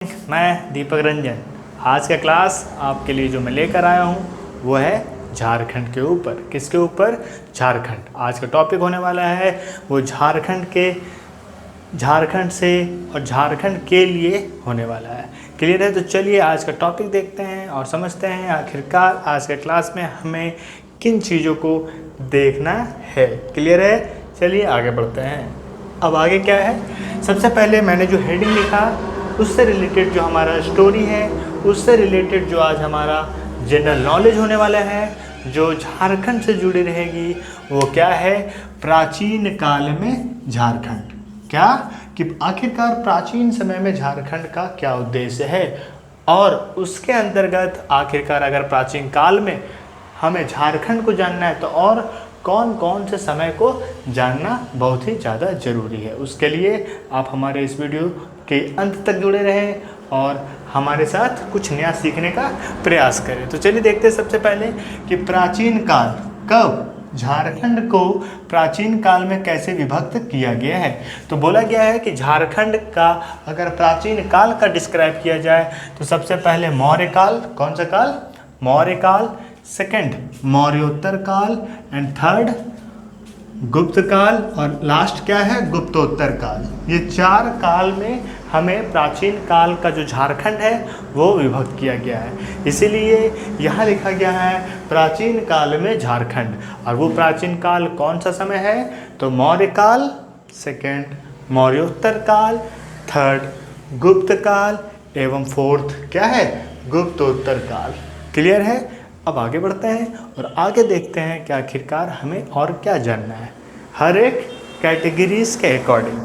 मैं दीपक रंजन। आज का क्लास आपके लिए जो मैं लेकर आया हूँ वो है झारखंड के ऊपर। किसके ऊपर? झारखंड। आज का टॉपिक होने वाला है वो झारखंड से और झारखंड के लिए होने वाला है। क्लियर है? तो चलिए आज का टॉपिक देखते हैं और समझते हैं आखिरकार आज के क्लास में हमें किन चीज़ों को देखना है। क्लियर है? चलिए आगे बढ़ते हैं। अब आगे क्या है, सबसे पहले मैंने जो हेडिंग लिखा उससे रिलेटेड जो हमारा स्टोरी है, उससे रिलेटेड जो आज हमारा जनरल नॉलेज होने वाला है जो झारखंड से जुड़ी रहेगी, वो क्या है? प्राचीन काल में झारखंड। क्या कि आखिरकार प्राचीन समय में झारखंड का क्या उद्देश्य है, और उसके अंतर्गत आखिरकार अगर प्राचीन काल में हमें झारखंड को जानना है तो और कौन कौन से समय को जानना बहुत ही ज़्यादा ज़रूरी है। उसके लिए आप हमारे इस वीडियो के अंत तक जुड़े रहें और हमारे साथ कुछ नया सीखने का प्रयास करें। तो चलिए देखते हैं सबसे पहले कि प्राचीन काल कब झारखंड को प्राचीन काल में कैसे विभक्त किया गया है। तो बोला गया है कि झारखंड का अगर प्राचीन काल का डिस्क्राइब किया जाए तो सबसे पहले मौर्य काल। कौन सा काल? मौर्य काल। सेकंड मौर्योत्तर काल, एंड थर्ड गुप्त काल, और लास्ट क्या है? गुप्तोत्तर काल। ये चार काल में हमें प्राचीन काल का जो झारखंड है वो विभक्त किया गया है। इसीलिए यहाँ लिखा गया है प्राचीन काल में झारखंड। और वो प्राचीन काल कौन सा समय है? तो मौर्य काल, सेकंड मौर्योत्तर काल, थर्ड गुप्त काल, एवं फोर्थ क्या है? गुप्तोत्तर काल। क्लियर है? अब आगे बढ़ते हैं और आगे देखते हैं कि आखिरकार हमें और क्या जानना है हर एक कैटेगरीज के अकॉर्डिंग।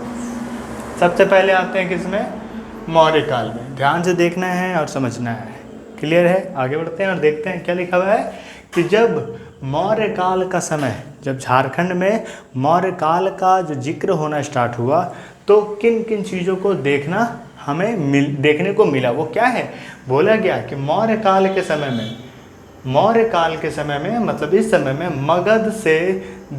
सबसे पहले आते हैं किसमें? मौर्य काल में। ध्यान से देखना है और समझना है। क्लियर है? आगे बढ़ते हैं और देखते हैं क्या लिखा हुआ है कि जब मौर्य काल का समय, जब झारखंड में मौर्य काल का जो जिक्र होना स्टार्ट हुआ तो किन किन चीज़ों को देखना हमें देखने को मिला। वो क्या है? बोला गया कि मौर्य काल के समय में मतलब इस समय में मगध से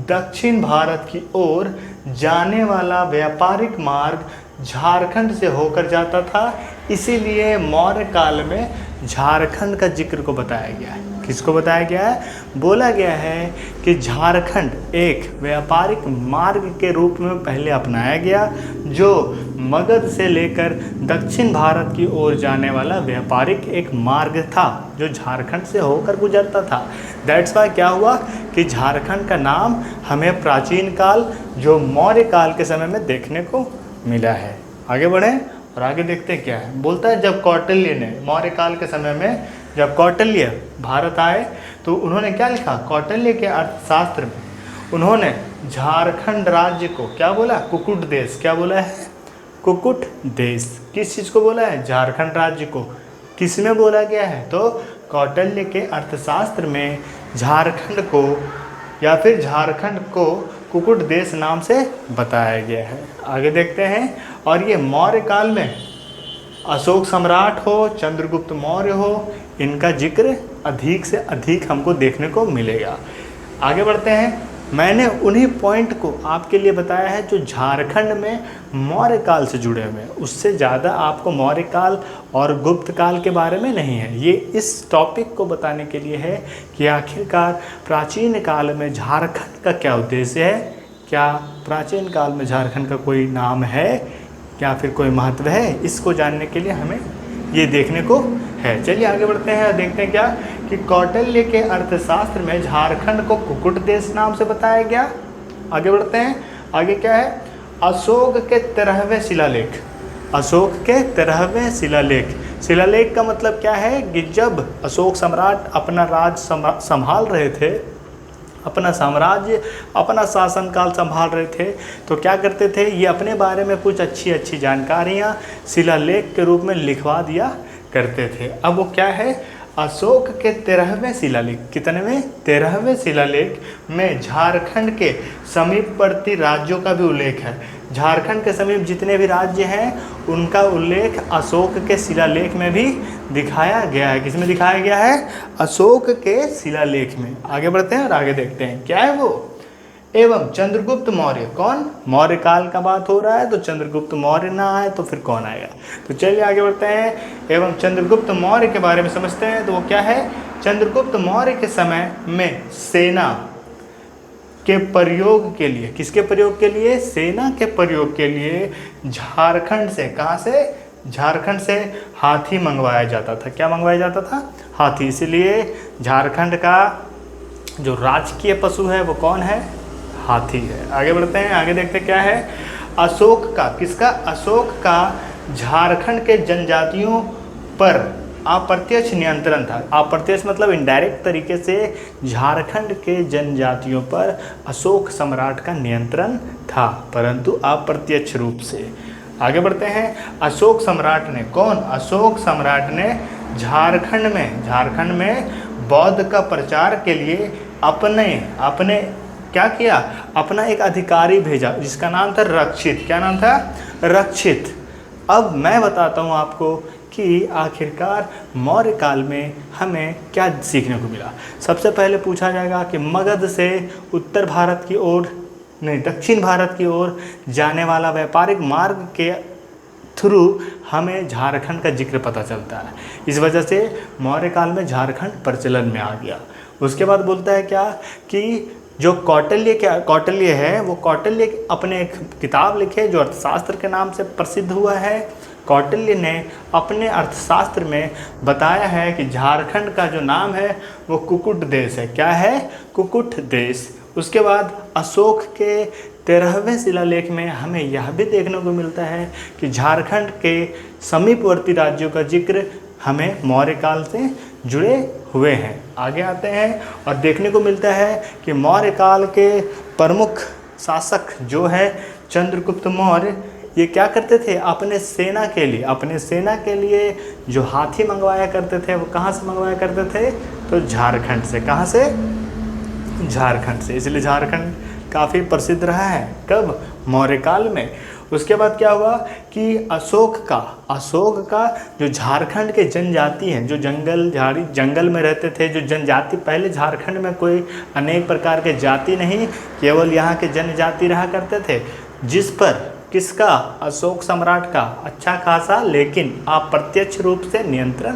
दक्षिण भारत की ओर जाने वाला व्यापारिक मार्ग झारखंड से होकर जाता था। इसीलिए मौर्य काल में झारखंड का जिक्र को बताया गया है। किसको बताया गया है? बोला गया है कि झारखंड एक व्यापारिक मार्ग के रूप में पहले अपनाया गया जो मगध से लेकर दक्षिण भारत की ओर जाने वाला व्यापारिक एक मार्ग था जो झारखंड से होकर गुजरता था। दैट्स वाई क्या हुआ कि झारखंड का नाम हमें प्राचीन काल जो मौर्य काल के समय में देखने को मिला है। आगे बढ़ें और आगे देखते हैं क्या है। बोलता है जब कौटिल्य ने मौर्य काल के समय में जब कौटिल्य भारत आए तो उन्होंने क्या लिखा? कौटिल्य के अर्थशास्त्र में उन्होंने झारखंड राज्य को क्या बोला? कुकुट देश। क्या बोला है? कुकुट देश। किस चीज़ को बोला है? झारखंड राज्य को। किस में बोला गया है? तो कौटिल्य के अर्थशास्त्र में झारखंड को या फिर झारखंड को कुकुट देश नाम से बताया गया है। आगे देखते हैं। और ये मौर्य काल में अशोक सम्राट हो, चंद्रगुप्त मौर्य हो, इनका जिक्र अधिक से अधिक हमको देखने को मिलेगा। आगे बढ़ते हैं। मैंने उन्हीं पॉइंट को आपके लिए बताया है जो झारखंड में मौर्य काल से जुड़े हुए हैं। उससे ज़्यादा आपको मौर्य काल और गुप्त काल के बारे में नहीं है। ये इस टॉपिक को बताने के लिए है कि आखिरकार प्राचीन काल में झारखंड का क्या उद्देश्य है, क्या प्राचीन काल में झारखंड का कोई नाम है या फिर कोई महत्व है। इसको जानने के लिए हमें ये देखने को है। चलिए आगे बढ़ते हैं और देखते हैं क्या कि कौटिल्य के अर्थशास्त्र में झारखंड को कुकुट देश नाम से बताया गया। आगे बढ़ते हैं। आगे क्या है? अशोक के 13वें शिलालेख। अशोक के 13वें शिलालेख। शिलालेख का मतलब क्या है कि जब अशोक सम्राट अपना राज संभाल रहे थे, अपना साम्राज्य, अपना शासनकाल संभाल रहे थे तो क्या करते थे? ये अपने बारे में कुछ अच्छी अच्छी जानकारियाँ शिलालेख के रूप में लिखवा दिया करते थे। अब वो क्या है? अशोक के 13वें शिलालेख। कितनेवें? 13वें शिलालेख में झारखंड के समीपवर्ती राज्यों का भी उल्लेख है। झारखंड के समीप जितने भी राज्य हैं उनका उल्लेख अशोक के शिलालेख में भी दिखाया गया है। किसमें दिखाया गया है? अशोक के शिलालेख में। आगे बढ़ते हैं और आगे देखते हैं क्या है वो। एवं चंद्रगुप्त मौर्य। कौन? मौर्य काल का बात हो रहा है, तो चंद्रगुप्त मौर्य ना आए तो फिर कौन आएगा? तो चलिए आगे बढ़ते हैं एवं चंद्रगुप्त मौर्य के बारे में समझते हैं। तो वो क्या है? चंद्रगुप्त मौर्य के समय में सेना के प्रयोग के लिए, किसके प्रयोग के लिए? सेना के प्रयोग के लिए झारखंड से, कहाँ से? झारखंड से हाथी मंगवाया जाता था। क्या मंगवाया जाता था? हाथी। इसलिए झारखंड का जो राजकीय पशु है वो कौन है? हाथी है। आगे बढ़ते हैं, आगे देखते क्या है। अशोक का, किसका? अशोक का झारखंड के जनजातियों पर अप्रत्यक्ष नियंत्रण था। अप्रत्यक्ष मतलब इनडायरेक्ट तरीके से झारखंड के जनजातियों पर अशोक सम्राट का नियंत्रण था, परंतु अप्रत्यक्ष रूप से। आगे बढ़ते हैं। अशोक सम्राट ने, कौन? अशोक सम्राट ने झारखंड में बौद्ध का प्रचार के लिए अपने क्या किया? अपना एक अधिकारी भेजा जिसका नाम था रक्षित। क्या नाम था? रक्षित। अब मैं बताता हूँ आपको कि आखिरकार मौर्य काल में हमें क्या सीखने को मिला। सबसे पहले पूछा जाएगा कि मगध से उत्तर भारत की ओर, नहीं दक्षिण भारत की ओर जाने वाला व्यापारिक मार्ग के थ्रू हमें झारखंड का जिक्र पता चलता है। इस वजह से मौर्य काल में झारखंड प्रचलन में आ गया। उसके बाद बोलता है क्या कि जो कौटिल्य है, वो कौटिल्य अपने एक किताब लिखे जो अर्थशास्त्र के नाम से प्रसिद्ध हुआ है। कौटिल्य ने अपने अर्थशास्त्र में बताया है कि झारखंड का जो नाम है वो कुकुट देश है। क्या है? कुकुट देश। उसके बाद अशोक के 13वें शिलालेख में हमें यह भी देखने को मिलता है कि झारखंड के समीपवर्ती राज्यों का जिक्र हमें मौर्य काल से जुड़े हुए हैं। आगे आते हैं और देखने को मिलता है कि मौर्य काल के प्रमुख शासक जो है चंद्रगुप्त मौर्य, ये क्या करते थे? अपने सेना के लिए जो हाथी मंगवाया करते थे वो कहाँ से मंगवाया करते थे? तो झारखंड से। कहाँ से? झारखंड से। इसलिए झारखंड काफ़ी प्रसिद्ध रहा है। कब? मौर्य काल में। उसके बाद क्या हुआ कि अशोक का जो झारखंड के जनजाति हैं, जो जंगल में रहते थे, जो जनजाति, पहले झारखंड में कोई अनेक प्रकार के जाति नहीं, केवल यहाँ के जनजाति रहा करते थे, जिस पर किसका? अशोक सम्राट का अच्छा खासा लेकिन अप्रत्यक्ष रूप से नियंत्रण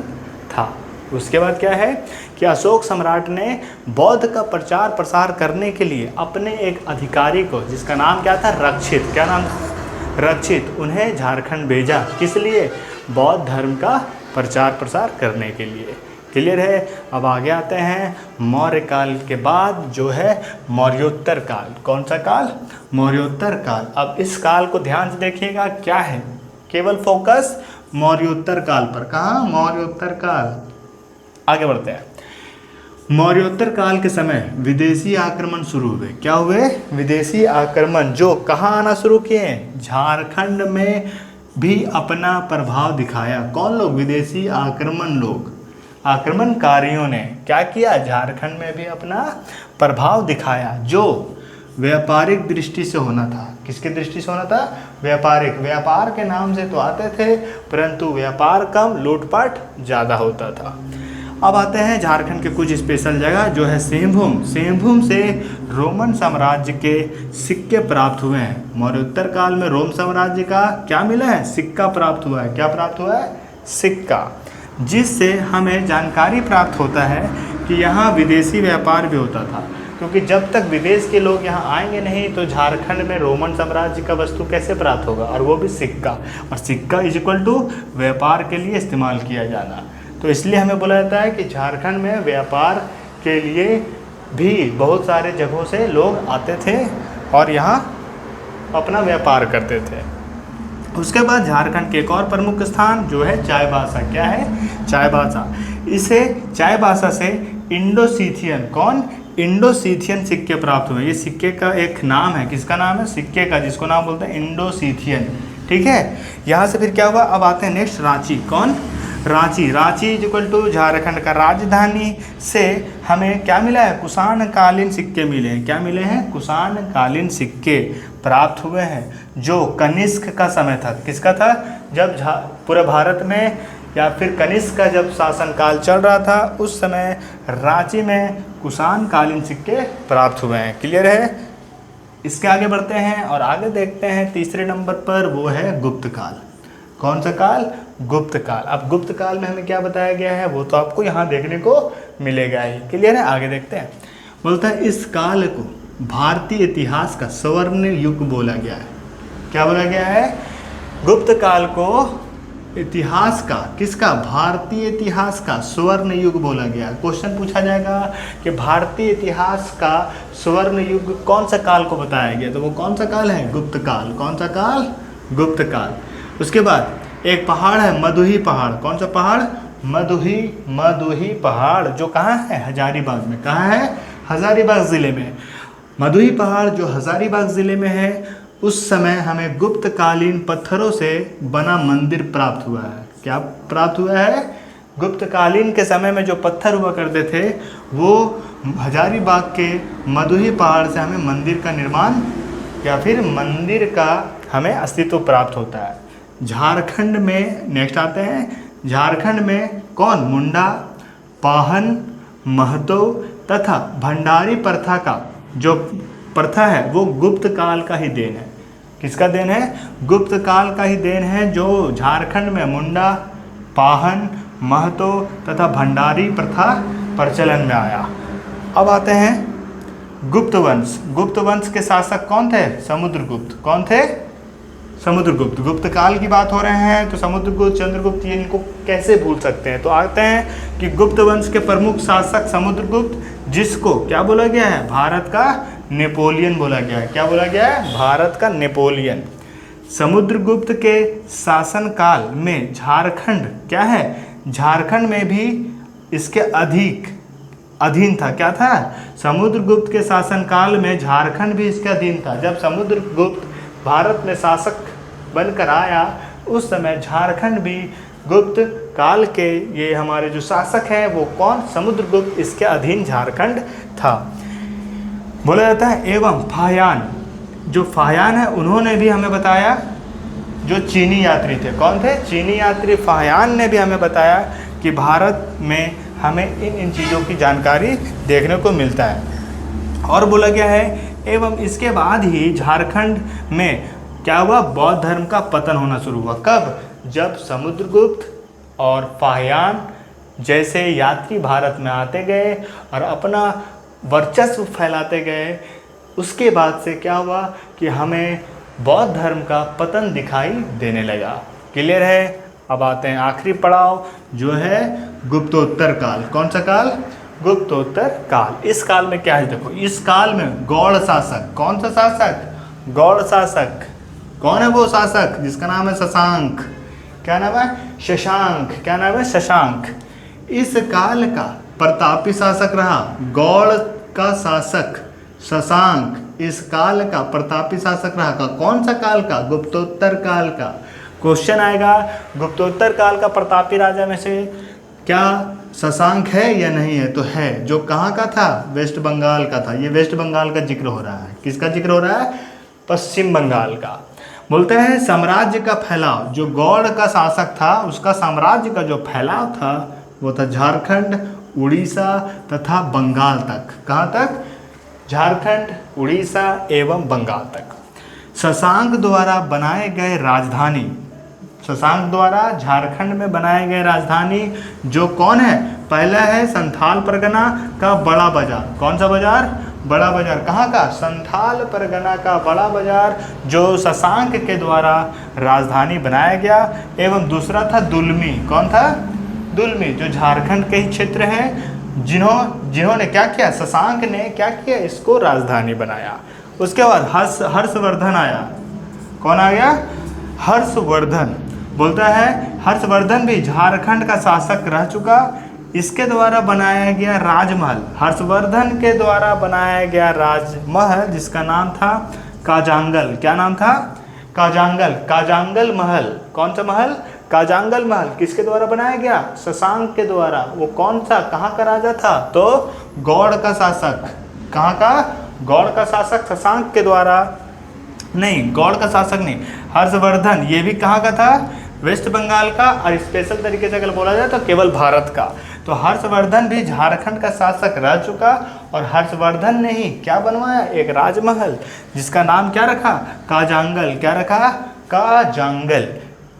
था। उसके बाद क्या है कि अशोक सम्राट ने बौद्ध का प्रचार प्रसार करने के लिए अपने एक अधिकारी को, जिसका नाम क्या था? रक्षित। क्या नाम? रक्षित। उन्हें झारखंड भेजा। किस लिए? बौद्ध धर्म का प्रचार प्रसार करने के लिए। क्लियर है? अब आगे आते हैं मौर्य काल के बाद जो है मौर्योत्तर काल। कौन सा काल? मौर्योत्तर काल। अब इस काल को ध्यान से देखिएगा, क्या है? केवल फोकस मौर्योत्तर काल पर। कहाँ? मौर्योत्तर काल। आगे बढ़ते हैं। मौर्योत्तर काल के समय विदेशी आक्रमण शुरू हुए। क्या हुए? विदेशी आक्रमण, जो कहाँ आना शुरू किए? झारखंड में भी अपना प्रभाव दिखाया। कौन लोग? विदेशी आक्रमणकारियों ने क्या किया? झारखंड में भी अपना प्रभाव दिखाया, जो व्यापारिक दृष्टि से होना था। किसके दृष्टि से होना था? व्यापार के नाम से तो आते थे, परंतु व्यापार कम, लूटपाट ज़्यादा होता था। अब आते हैं झारखंड के कुछ स्पेशल जगह, जो है सिंहभूम से रोमन साम्राज्य के सिक्के प्राप्त हुए हैं। मौर्योत्तर काल में रोम साम्राज्य का क्या मिला है? सिक्का प्राप्त हुआ है। क्या प्राप्त हुआ है? सिक्का, जिससे हमें जानकारी प्राप्त होता है कि यहाँ विदेशी व्यापार भी होता था, क्योंकि जब तक विदेश के लोग यहाँ आएंगे नहीं तो झारखंड में रोमन साम्राज्य का वस्तु कैसे प्राप्त होगा? और वो भी सिक्का, और सिक्का इज इक्वल टू व्यापार के लिए इस्तेमाल किया जाना। तो इसलिए हमें बोला जाता है कि झारखंड में व्यापार के लिए भी बहुत सारे जगहों से लोग आते थे और यहाँ अपना व्यापार करते थे। उसके बाद झारखंड के एक और प्रमुख स्थान जो है चाईबासा। क्या है? चाईबासा। इसे चाईबासा से इंडोसीथियन, कौन? इंडोसीथियन सिक्के प्राप्त हुए। ये सिक्के का एक नाम है। किसका नाम है? सिक्के का, जिसको नाम बोलते हैं इंडोसीथियन। ठीक है, यहाँ से फिर क्या हुआ? अब आते हैं नेक्स्ट रांची। कौन? रांची इक्वल टू झारखंड का राजधानी से हमें क्या मिला है? कुषाण कालीन सिक्के मिले हैं। क्या मिले हैं? कुषाण कालीन सिक्के प्राप्त हुए हैं, जो कनिष्क का समय था। किसका था? जब पूरे भारत में या फिर कनिष्क का जब शासनकाल चल रहा था, उस समय रांची में कुषाण कालीन सिक्के प्राप्त हुए हैं। क्लियर है? इसके आगे बढ़ते हैं और आगे देखते हैं तीसरे नंबर पर, वो है गुप्त काल। कौन सा काल? गुप्त काल। अब गुप्त काल में हमें क्या बताया गया है वो तो आपको यहाँ देखने को मिलेगा ही। क्लियर है? आगे देखते हैं। बोलता है इस काल को भारतीय इतिहास का स्वर्ण युग बोला गया है। क्या बोला गया है? गुप्त काल को इतिहास का, किसका? भारतीय इतिहास का स्वर्ण युग बोला गया। क्वेश्चन पूछा जाएगा कि भारतीय इतिहास का स्वर्ण युग कौन सा काल को बताया गया, तो वो कौन सा काल है? गुप्त काल। कौन सा काल? गुप्त काल। उसके बाद एक पहाड़ है मदुही पहाड़। कौन सा पहाड़? मदुही पहाड़, जो कहाँ है? हजारीबाग में। कहाँ है? हजारीबाग ज़िले में। मदुही पहाड़ जो हजारीबाग ज़िले में है, उस समय हमें गुप्तकालीन पत्थरों से बना मंदिर प्राप्त हुआ है। क्या प्राप्त हुआ है? गुप्तकालीन के समय में जो पत्थर हुआ करते थे, वो हजारीबाग के मदुही पहाड़ से हमें मंदिर का निर्माण या फिर मंदिर का हमें अस्तित्व प्राप्त होता है। झारखंड में नेक्स्ट आते हैं। झारखंड में कौन? मुंडा, पाहन, महतो तथा भंडारी प्रथा का जो प्रथा है वो गुप्त काल का ही देन है। किसका देन है? गुप्त काल का ही देन है, जो झारखंड में मुंडा, पाहन, महतो तथा भंडारी प्रथा प्रचलन में आया। अब आते हैं गुप्त वंश। गुप्त वंश के शासक कौन थे? समुद्रगुप्त। कौन थे? समुद्रगुप्त। गुप्त काल की बात हो रहे हैं तो समुद्रगुप्त, चंद्रगुप्त, ये इनको कैसे भूल सकते हैं। तो आते हैं कि गुप्त वंश के प्रमुख शासक समुद्रगुप्त, जिसको क्या बोला गया है? भारत का नेपोलियन बोला गया है। क्या बोला गया है? भारत का नेपोलियन। समुद्रगुप्त के शासनकाल में झारखंड क्या है? झारखंड में भी इसके अधीन था। क्या था? समुद्रगुप्त के शासनकाल में झारखंड भी इसके अधीन था। जब समुद्रगुप्त भारत में शासक बनकर आया, उस समय झारखंड भी गुप्त काल के ये हमारे जो शासक हैं वो कौन? समुद्रगुप्त, इसके अधीन झारखंड था। बोला जाता है एवं फाह्यान, जो फाह्यान है उन्होंने भी हमें बताया, जो चीनी यात्री थे। कौन थे? चीनी यात्री फाह्यान ने भी हमें बताया कि भारत में हमें इन चीज़ों की जानकारी देखने को मिलता है। और बोला गया है एवं इसके बाद ही झारखंड में क्या हुआ? बौद्ध धर्म का पतन होना शुरू हुआ। कब? जब समुद्रगुप्त और फाह्यान जैसे यात्री भारत में आते गए और अपना वर्चस्व फैलाते गए, उसके बाद से क्या हुआ कि हमें बौद्ध धर्म का पतन दिखाई देने लगा। क्लियर है? अब आते हैं आखिरी पड़ाव, जो है गुप्तोत्तर काल। कौन सा काल? गुप्तोत्तर काल। इस काल में क्या है? देखो, इस काल में गौड़ शासक। कौन सा शासक? गौड़ शासक। कौन है वो शासक? जिसका नाम है शशांक। क्या नाम है? शशांक। क्या नाम है? शशांक। इस काल का प्रतापी शासक रहा गौड़ का शासक शशांक। इस काल का प्रतापी शासक रहा का कौन सा काल का? गुप्तोत्तर काल का। क्वेश्चन आएगा गुप्तोत्तर काल का प्रतापी राजा में से क्या शशांक है या नहीं है? तो है। जो कहाँ का था? वेस्ट बंगाल का था। ये वेस्ट बंगाल का जिक्र हो रहा है। किसका जिक्र हो रहा है? पश्चिम बंगाल का। बोलते हैं साम्राज्य का फैलाव, जो गौड़ का शासक था उसका साम्राज्य का जो फैलाव था वो था झारखंड, उड़ीसा तथा बंगाल तक। कहाँ तक? झारखंड, उड़ीसा एवं बंगाल तक। शशांक द्वारा बनाए गए राजधानी, शशांक द्वारा झारखंड में बनाए गए राजधानी जो कौन है? पहला है संथाल परगना का बड़ा बाजार। कौन सा बाजार? बड़ा बाजार। कहाँ का? संथाल परगना का बड़ा बाजार, जो शशांक के द्वारा राजधानी बनाया गया। एवं दूसरा था दुलमी। कौन था? दुलमी, जो झारखंड के ही क्षेत्र है, जिन्होंने क्या किया? शशांक ने क्या किया? इसको राजधानी बनाया। उसके बाद हर्षवर्धन आया। कौन आ गया? हर्षवर्धन। बोलता है हर्षवर्धन भी झारखंड का शासक रह चुका। इसके द्वारा बनाया गया राजमहल, हर्षवर्धन के द्वारा बनाया गया राजमहल, जिसका नाम था काजांगल। क्या नाम था? काजांगल। काजांगल महल। कौन सा महल? काजांगल महल। किसके द्वारा बनाया गया? शशांक के द्वारा। वो कौन सा, कहाँ का राजा था? तो गौड़ का शासक। कहाँ का? गौड़ का शासक शशांक के द्वारा। नहीं, गौड़ का शासक नहीं, हर्षवर्धन। ये भी कहाँ का था? वेस्ट बंगाल का। और स्पेशल तरीके से अगर बोला जाए तो केवल भारत का। तो हर्षवर्धन भी झारखंड का शासक रह चुका और हर्षवर्धन ने ही क्या बनवाया, एक राजमहल जिसका नाम क्या रखा, काजांगल। क्या रखा, काजांगल।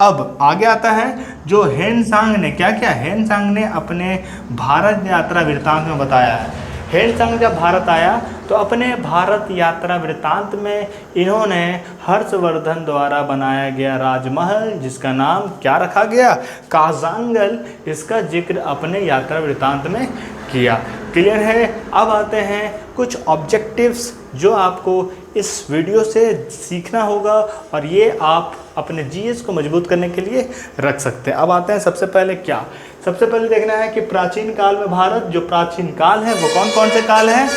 अब आगे आता है जो हेनसांग ने क्या किया, हेनसांग ने अपने भारत यात्रा वृत्तांत में बताया है। हेनसांग जब भारत आया तो अपने भारत यात्रा वृत्तांत में इन्होंने हर्षवर्धन द्वारा बनाया गया राजमहल जिसका नाम क्या रखा गया, काजांगल, इसका जिक्र अपने यात्रा वृत्तांत में किया। क्लियर है। अब आते हैं कुछ ऑब्जेक्टिव्स जो आपको इस वीडियो से सीखना होगा और ये आप अपने जीएस को मजबूत करने के लिए रख सकते हैं। अब आते हैं सबसे पहले क्या, सबसे पहले देखना है कि प्राचीन काल में भारत, जो प्राचीन काल है वो कौन कौन से काल हैं,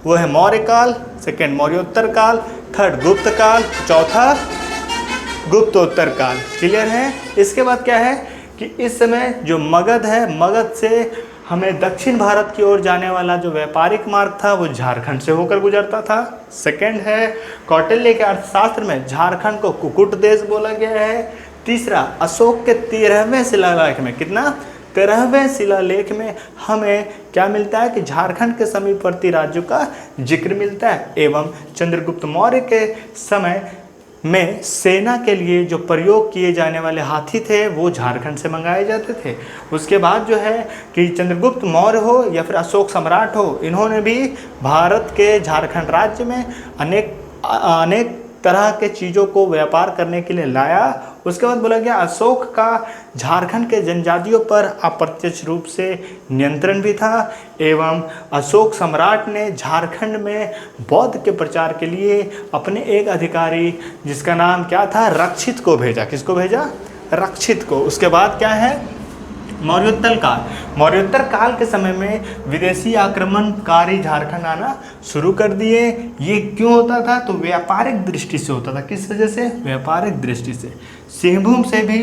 वो है मौर्य काल, सेकंड मौर्योत्तर काल, थर्ड गुप्त काल, चौथा गुप्तोत्तर काल। क्लियर है। इसके बाद क्या है कि इस समय जो मगध है, मगध से हमें दक्षिण भारत की ओर जाने वाला जो व्यापारिक मार्ग था वो झारखंड से होकर गुजरता था। सेकंड है कौटिल्य के अर्थशास्त्र में झारखंड को कुकुट देश बोला गया है। तीसरा अशोक के 13वें शिलालेख में, कितना, 13वें शिलालेख में हमें क्या मिलता है कि झारखंड के समीपवर्ती राज्यों का जिक्र मिलता है। एवं चंद्रगुप्त मौर्य के समय में सेना के लिए जो प्रयोग किए जाने वाले हाथी थे वो झारखंड से मंगाए जाते थे। उसके बाद जो है कि चंद्रगुप्त मौर्य हो या फिर अशोक सम्राट हो, इन्होंने भी भारत के झारखंड राज्य में अनेक तरह के चीज़ों को व्यापार करने के लिए लाया। उसके बाद बोला गया अशोक का झारखंड के जनजातियों पर अप्रत्यक्ष रूप से नियंत्रण भी था। एवं अशोक सम्राट ने झारखंड में बौद्ध के प्रचार के लिए अपने एक अधिकारी जिसका नाम क्या था, रक्षित को भेजा। किसको भेजा, रक्षित को। उसके बाद क्या है मौर्योत्तर काल। मौर्योत्तर काल के समय में विदेशी आक्रमणकारी झारखंड आना शुरू कर दिए। ये क्यों होता था, तो व्यापारिक दृष्टि से होता था। किस वजह से, व्यापारिक दृष्टि से। सिंहभूम से भी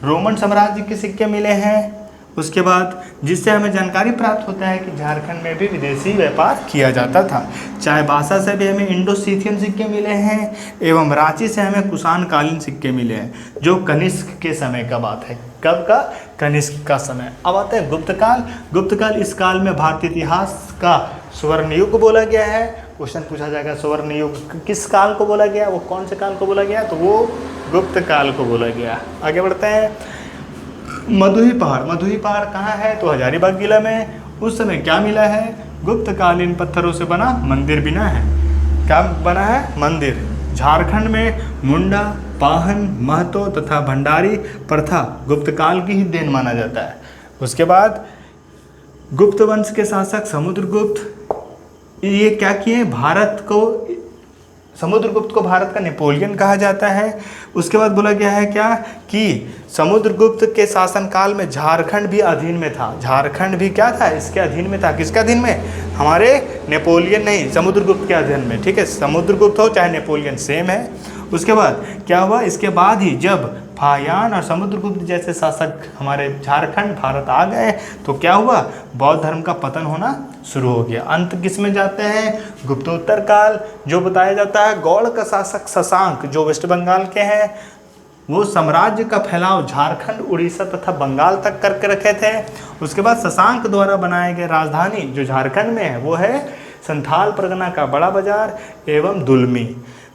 रोमन साम्राज्य के सिक्के मिले हैं। उसके बाद जिससे हमें जानकारी प्राप्त होता है कि झारखंड में भी विदेशी व्यापार किया जाता था। चाईबासा से भी हमें इंडो सीथियन सिक्के मिले हैं। एवं रांची से हमें कुषाण कालीन सिक्के मिले हैं जो कनिष्क के समय का बात है। कब का, कनिष्क का समय। अब आता है गुप्त काल। गुप्त काल, इस काल में भारतीय इतिहास का स्वर्ण युग बोला गया है। क्वेश्चन पूछा जाएगा स्वर्ण युग किस काल को बोला गया, वो कौन से काल को बोला गया, तो वो गुप्त काल को बोला गया। आगे बढ़ते हैं। मधुही पहाड़। मधुही पहाड़ कहाँ है, तो हजारीबाग जिला में। उस समय क्या मिला है, गुप्तकालीन पत्थरों से बना मंदिर बिना है। क्या बना है, मंदिर। झारखंड में मुंडा, पाहन, महतो तथा भंडारी प्रथा गुप्त काल की ही देन माना जाता है। उसके बाद गुप्त वंश के शासक समुद्रगुप्त, ये क्या किए, भारत को, समुद्रगुप्त को भारत का नेपोलियन कहा जाता है। उसके बाद बोला गया है क्या कि समुद्रगुप्त के शासनकाल में झारखंड भी अधीन में था। झारखंड भी क्या था, इसके अधीन में था। किसके अधीन में, हमारे नेपोलियन नहीं, समुद्रगुप्त के अधीन में। ठीक है, समुद्रगुप्त हो चाहे नेपोलियन, सेम है। उसके बाद क्या हुआ, इसके बाद ही जब फाहियान और समुद्रगुप्त जैसे शासक हमारे झारखंड भारत आ गए तो क्या हुआ, बौद्ध धर्म का पतन होना शुरू हो गया। अंत किस में जाते हैं, गुप्तोत्तर काल, जो बताया जाता है गौड़ का शासक शशांक जो वेस्ट बंगाल के हैं, वो साम्राज्य का फैलाव झारखंड, उड़ीसा तथा बंगाल तक करके रखे थे। उसके बाद शशांक द्वारा बनाए गए राजधानी जो झारखंड में है वो है संथाल परगना का बड़ा बाजार एवं दुलमी।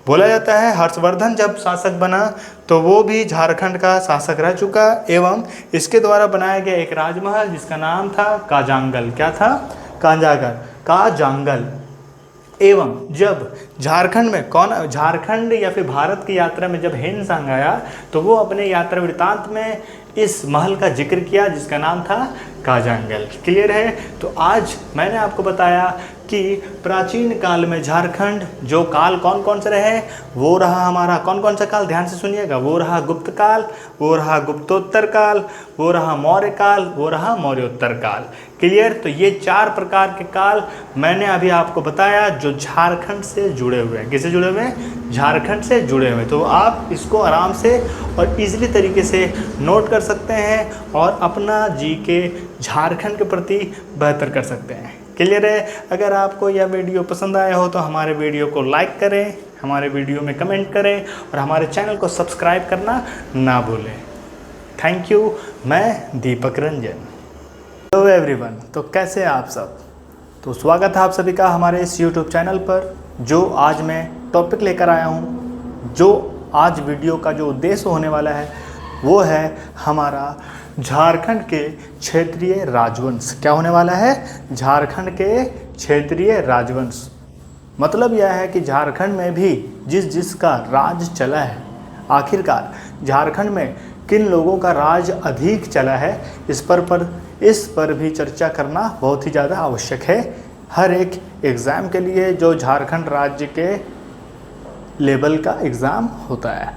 बोला जाता है हर्षवर्धन जब शासक बना तो वो भी झारखंड का शासक रह चुका। एवं इसके द्वारा बनाया गया एक राजमहल जिसका नाम था काजांगल। क्या था, काजांगल। एवं जब झारखंड में झारखंड या फिर भारत की यात्रा में जब हेनसांग आया तो वो अपने यात्रा वृत्तांत में इस महल का जिक्र किया जिसका नाम था काजांगल। क्लियर है। तो आज मैंने आपको बताया कि प्राचीन काल में झारखंड जो काल कौन कौन से रहे, वो रहा हमारा कौन कौन सा काल, ध्यान से सुनिएगा, वो रहा गुप्त काल, वो रहा गुप्तोत्तर काल, वो रहा मौर्य काल, वो रहा मौर्योत्तर काल। क्लियर। तो ये 4 प्रकार के काल मैंने अभी आपको बताया जो झारखंड से जुड़े हुए हैं। किससे जुड़े हुए हैं, झारखंड से जुड़े हुए। तो आप इसको आराम से और इजीली तरीके से नोट कर सकते हैं और अपना जीके झारखंड के प्रति बेहतर कर सकते हैं। क्लियर है। अगर आपको यह वीडियो पसंद आया हो तो हमारे वीडियो को लाइक करें, हमारे वीडियो में कमेंट करें और हमारे चैनल को सब्सक्राइब करना ना भूलें। Thank you. मैं दीपक रंजन। हेलो एवरीवन, तो कैसे हैं आप सब। तो स्वागत है आप सभी का हमारे इस YouTube चैनल पर। जो आज मैं टॉपिक लेकर आया हूँ, जो आज वीडियो का जो उद्देश्य होने वाला है वो है हमारा झारखंड के क्षेत्रीय राजवंश। क्या होने वाला है? झारखंड के क्षेत्रीय राजवंश। मतलब यह है कि झारखंड में भी जिसका राज चला है, आखिरकार झारखंड में किन लोगों का राज अधिक चला है, इस पर भी चर्चा करना बहुत ही ज़्यादा आवश्यक है हर एक एग्ज़ाम के लिए जो झारखंड राज्य के लेवल का एग्ज़ाम होता है।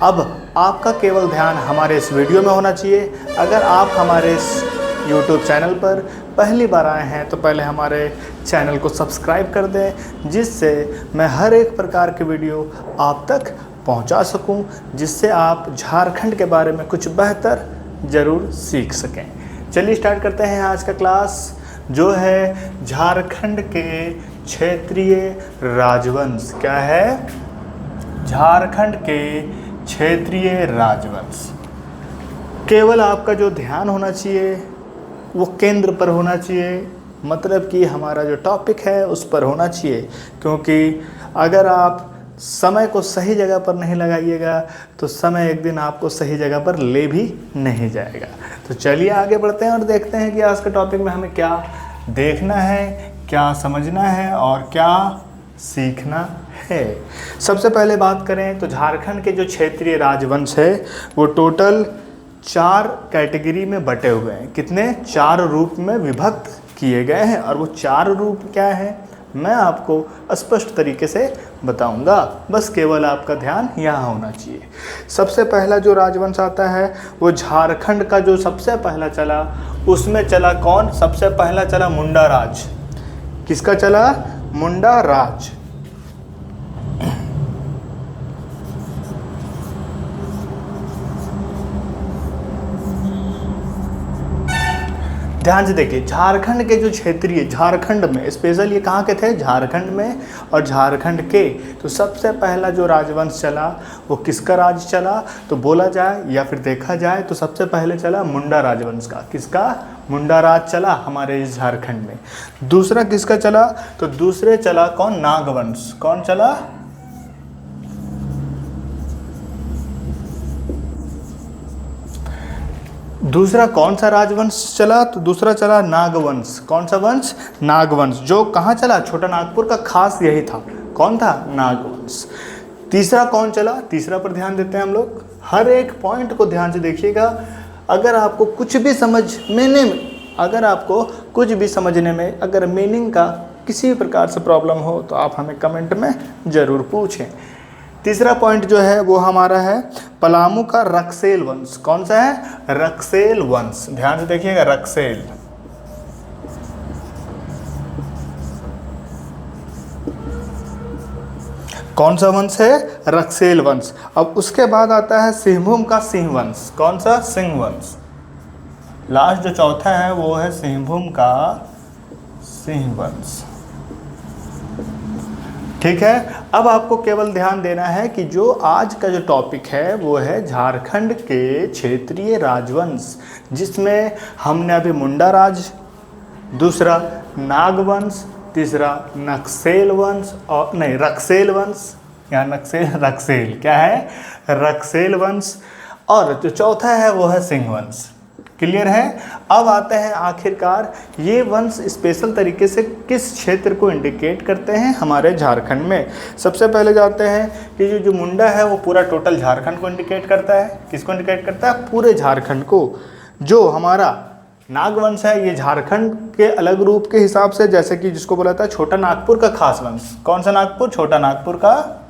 अब आपका केवल ध्यान हमारे इस वीडियो में होना चाहिए। अगर आप हमारे इस YouTube चैनल पर पहली बार आए हैं तो पहले हमारे चैनल को सब्सक्राइब कर दें, जिससे मैं हर एक प्रकार के वीडियो आप तक पहुंचा सकूं, जिससे आप झारखंड के बारे में कुछ बेहतर ज़रूर सीख सकें। चलिए स्टार्ट करते हैं आज का क्लास, जो है झारखंड के क्षेत्रीय राजवंश। क्या है? झारखंड के क्षेत्रीय राजवंश। केवल आपका जो ध्यान होना चाहिए वो केंद्र पर होना चाहिए, मतलब कि हमारा जो टॉपिक है उस पर होना चाहिए, क्योंकि अगर आप समय को सही जगह पर नहीं लगाइएगा तो समय एक दिन आपको सही जगह पर ले भी नहीं जाएगा। तो चलिए आगे बढ़ते हैं और देखते हैं कि आज के टॉपिक में हमें क्या देखना है, क्या समझना है और क्या सीखना है। सबसे पहले बात करें तो झारखंड के जो क्षेत्रीय राजवंश है वो टोटल 4 कैटेगरी में बटे हुए हैं। कितने? 4 रूप में विभक्त किए गए हैं, और वो 4 रूप क्या है मैं आपको स्पष्ट तरीके से बताऊंगा। बस केवल आपका ध्यान यहाँ होना चाहिए। सबसे पहला जो राजवंश आता है वो झारखंड का जो सबसे पहला चला, उसमें चला कौन? सबसे पहला चला मुंडा राज। किसका चला? मुंडा राज। ध्यान से देखिए, झारखंड के जो क्षेत्रीय, झारखंड में स्पेशल ये कहाँ के थे? झारखंड में और झारखंड के। तो सबसे पहला जो राजवंश चला वो किसका राज चला? तो बोला जाए या फिर देखा जाए तो सबसे पहले चला मुंडा राजवंश का। किसका? मुंडा राज चला हमारे इस झारखंड में। दूसरा किसका चला? तो दूसरे चला कौन? नागवंश। कौन चला? दूसरा कौन सा राजवंश चला? तो दूसरा चला नागवंश। कौन सा वंश? नागवंश। जो कहाँ चला? छोटा नागपुर का खास यही था। कौन था? नागवंश। तीसरा कौन चला? तीसरा पर ध्यान देते हैं हम लोग। हर एक पॉइंट को ध्यान से देखिएगा। अगर आपको कुछ भी समझने में अगर मीनिंग का किसी प्रकार से प्रॉब्लम हो तो आप हमें कमेंट में ज़रूर पूछें। तीसरा पॉइंट जो है वो हमारा है पलामू का रक्सेल वंश। कौन सा है? रक्सेल वंश। ध्यान से देखिएगा, रक्सेल। कौन सा वंश है? रक्सेल वंश। अब उसके बाद आता है सिंहभूम का सिंह वंश। कौन सा? सिंह वंश। लास्ट जो चौथा है वो है सिंहभूम का सिंह वंश। ठीक है। अब आपको केवल ध्यान देना है कि जो आज का जो टॉपिक है वो है झारखंड के क्षेत्रीय राजवंश, जिसमें हमने अभी मुंडा राज, दूसरा नागवंश, तीसरा नक्सेल वंश और नहीं रक्सेल वंश, या रक्सेल क्या है? रक्सेल वंश, और जो चौथा है वो है सिंह वंश। क्लियर है? अब आते हैं आखिरकार ये वंश स्पेशल तरीके से किस क्षेत्र को इंडिकेट करते हैं हमारे झारखंड में। सबसे पहले जाते हैं कि जो मुंडा है वो पूरा टोटल झारखंड को इंडिकेट करता है। किसको इंडिकेट करता है? पूरे झारखंड को। जो हमारा नागवंश है ये झारखंड के अलग रूप के हिसाब से, जैसे कि जिसको बोला था छोटा नागपुर का खास वंश। कौन सा नागपुर? छोटा नागपुर का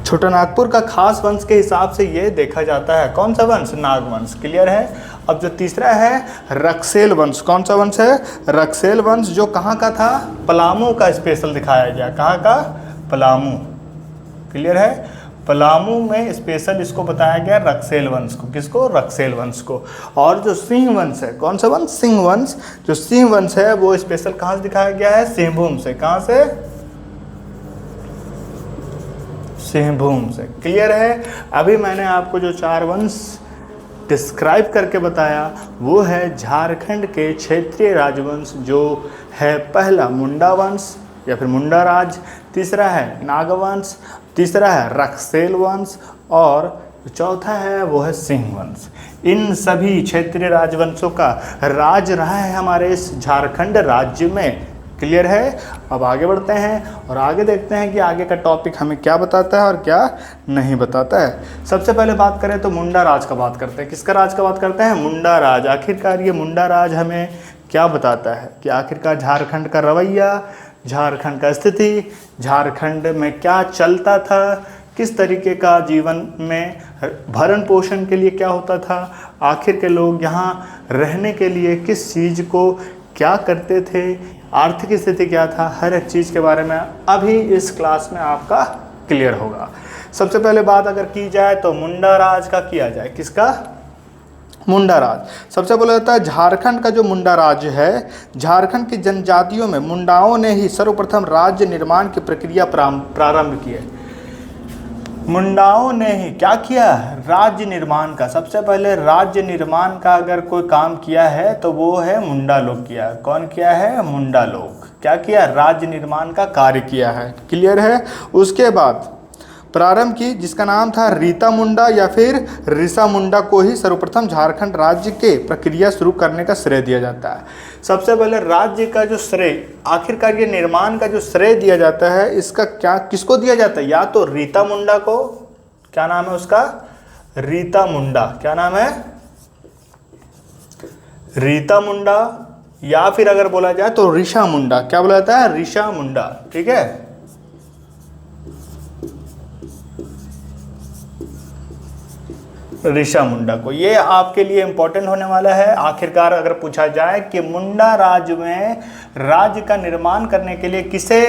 छोटा नागपुर का खास वंश के हिसाब से ये देखा जाता है। कौन सा वंश? नागवंश। क्लियर है? अब जो तीसरा है रक्सेल वंश। कौन सा वंश है? रक्सेल वंश, जो कहाँ का था? पलामू का स्पेशल दिखाया गया। कहाँ का? पलामू। क्लियर है? पलामू में स्पेशल इसको बताया गया रक्सेल वंश को। किसको? रक्सेल वंश को। और जो सिंह वंश है, कौन सा वंश? सिंह वंश। जो सिंह वंश है वो स्पेशल कहाँ से दिखाया गया है? सिंहभूम से। कहाँ से? सिंहभूम से। क्लियर है। अभी मैंने आपको जो 4 वंश डिस्क्राइब करके बताया वो है झारखंड के क्षेत्रीय राजवंश, जो है पहला मुंडा वंश या फिर मुंडा राज, तीसरा है नागवंश, तीसरा है रक्सेल वंश और चौथा है वो है सिंह वंश। इन सभी क्षेत्रीय राजवंशों का राज रहा है हमारे इस झारखंड राज्य में। क्लियर है। अब आगे बढ़ते हैं और आगे देखते हैं कि आगे का टॉपिक हमें क्या बताता है और क्या नहीं बताता है। सबसे पहले बात करें तो मुंडा राज का बात करते हैं। किसका राज का बात करते हैं? मुंडा राज। आखिरकार ये मुंडा राज हमें क्या बताता है कि आखिरकार झारखंड का रवैया, झारखंड का स्थिति, झारखंड में क्या चलता था, किस तरीके का जीवन में भरण पोषण के लिए क्या होता था, आखिर के लोग यहाँ रहने के लिए किस चीज़ को क्या करते थे, आर्थिक स्थिति क्या था, हर एक चीज़ के बारे में अभी इस क्लास में आपका क्लियर होगा। सबसे पहले बात अगर की जाए तो मुंडा राज का किया जाए। किसका? मुंडा राज। सबसे पहले होता है झारखंड का जो मुंडा राज्य है, झारखंड की जनजातियों में मुंडाओं ने ही सर्वप्रथम राज्य निर्माण की प्रक्रिया प्रारंभ की है। मुंडाओं ने ही क्या किया? राज्य निर्माण का। सबसे पहले राज्य निर्माण का अगर कोई काम किया है तो वो है मुंडा लोग किया। कौन किया है? मुंडा लोग। क्या किया? राज्य निर्माण का कार्य किया है। क्लियर है। उसके बाद प्रारंभ की जिसका नाम था रीता मुंडा या फिर ऋषा मुंडा को ही सर्वप्रथम झारखंड राज्य के प्रक्रिया शुरू करने का श्रेय दिया जाता है। सबसे पहले राज्य का जो श्रेय, आखिरकार ये निर्माण का जो श्रेय दिया जाता है, इसका क्या किसको दिया जाता है? या तो रीता मुंडा को, क्या नाम है उसका? रीता मुंडा। क्या नाम है? रीता मुंडा। या फिर अगर बोला जाए तो ऋषा मुंडा। क्या बोला जाता है? ऋषा मुंडा। ठीक है। ऋषा मुंडा को। ये आपके लिए इंपॉर्टेंट होने वाला है। आखिरकार अगर पूछा जाए कि मुंडा राज्य में राज्य का निर्माण करने के लिए किसे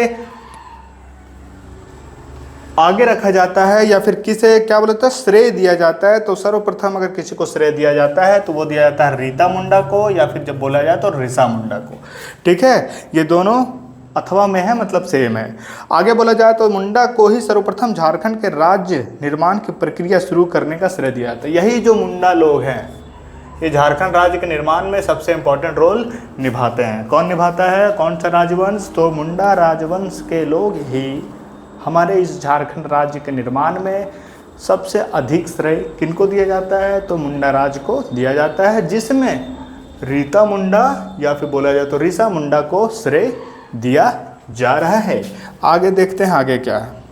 आगे रखा जाता है या फिर किसे क्या बोलता है श्रेय दिया जाता है, तो सर्वप्रथम अगर किसी को श्रेय दिया जाता है तो वो दिया जाता है रीता मुंडा को, या फिर जब बोला जाए तो ऋषा मुंडा को। ठीक है। ये दोनों अथवा में है, मतलब सेम है। आगे बोला जाए तो मुंडा को ही सर्वप्रथम झारखंड के राज्य निर्माण की प्रक्रिया शुरू करने का श्रेय दिया जाता है। यही जो मुंडा लोग हैं ये झारखंड राज्य के निर्माण में सबसे इंपॉर्टेंट रोल निभाते हैं। कौन निभाता है? कौन सा राजवंश? तो मुंडा राजवंश के लोग ही हमारे इस झारखंड राज्य के निर्माण में सबसे अधिक श्रेय किनको दिया जाता है? तो मुंडा राज को दिया जाता है, जिसमें रीता मुंडा या फिर बोला जाए तो ऋषा मुंडा को श्रेय दिया जा रहा है। आगे देखते हैं आगे क्या है।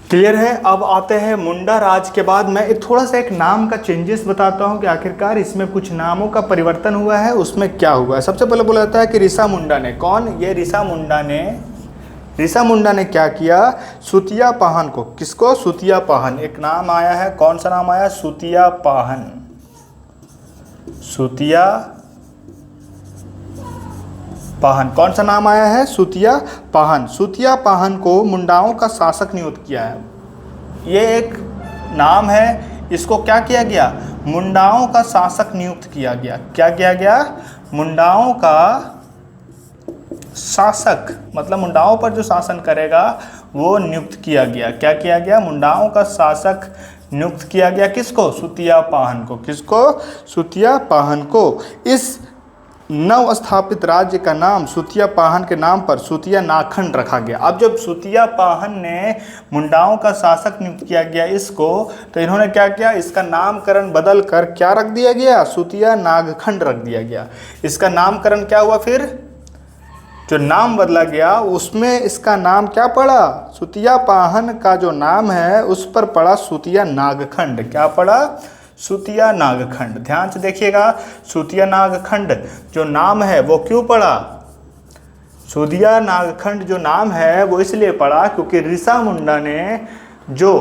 क्लियर है। अब आते हैं मुंडा राज के बाद मैं थोड़ा सा एक नाम का चेंजेस बताता हूं कि आखिरकार इसमें कुछ नामों का परिवर्तन हुआ है, उसमें क्या हुआ है। सबसे पहले बोला जाता है कि ऋषा मुंडा ने, कौन? ये ऋषा मुंडा ने क्या किया? सुतिया पाहन को। किसको? सुतिया पाहन। एक नाम आया है, कौन सा नाम आया? सुतिया पाहन। सुतिया पाहन। कौन सा नाम आया है? सुतिया पाहन। सुतिया पाहन को मुंडाओं का शासक नियुक्त किया है। ये एक नाम है, इसको क्या किया गया? मुंडाओं का शासक नियुक्त किया गया। क्या किया गया? मुंडाओं का शासक, मतलब मुंडाओं पर जो शासन करेगा वो नियुक्त किया गया। क्या किया गया? मुंडाओं का शासक नियुक्त किया गया। किसको? सुतिया पाहन को। किसको? सुतिया पाहन को। इस नव स्थापित राज्य का नाम सुतिया पाहन के नाम पर सुतिया नाखंड रखा गया। अब जब सुतिया पाहन ने मुंडाओं का शासक नियुक्त किया गया इसको, तो इन्होंने क्या किया? इसका नामकरण बदल कर क्या रख दिया गया? सुतिया नागखंड रख दिया गया। इसका नामकरण क्या हुआ? फिर जो नाम बदला गया उसमें इसका नाम क्या पड़ा? सुतिया पाहन का जो नाम है उस पर पड़ा सुतिया नागखंड। क्या पड़ा? सुतिया नागखंड। ध्यान से देखिएगा, सुतिया नागखंड जो नाम है वो क्यों पड़ा? सुतिया नागखंड जो नाम है वो इसलिए पड़ा क्योंकि ऋषा मुंडा ने जो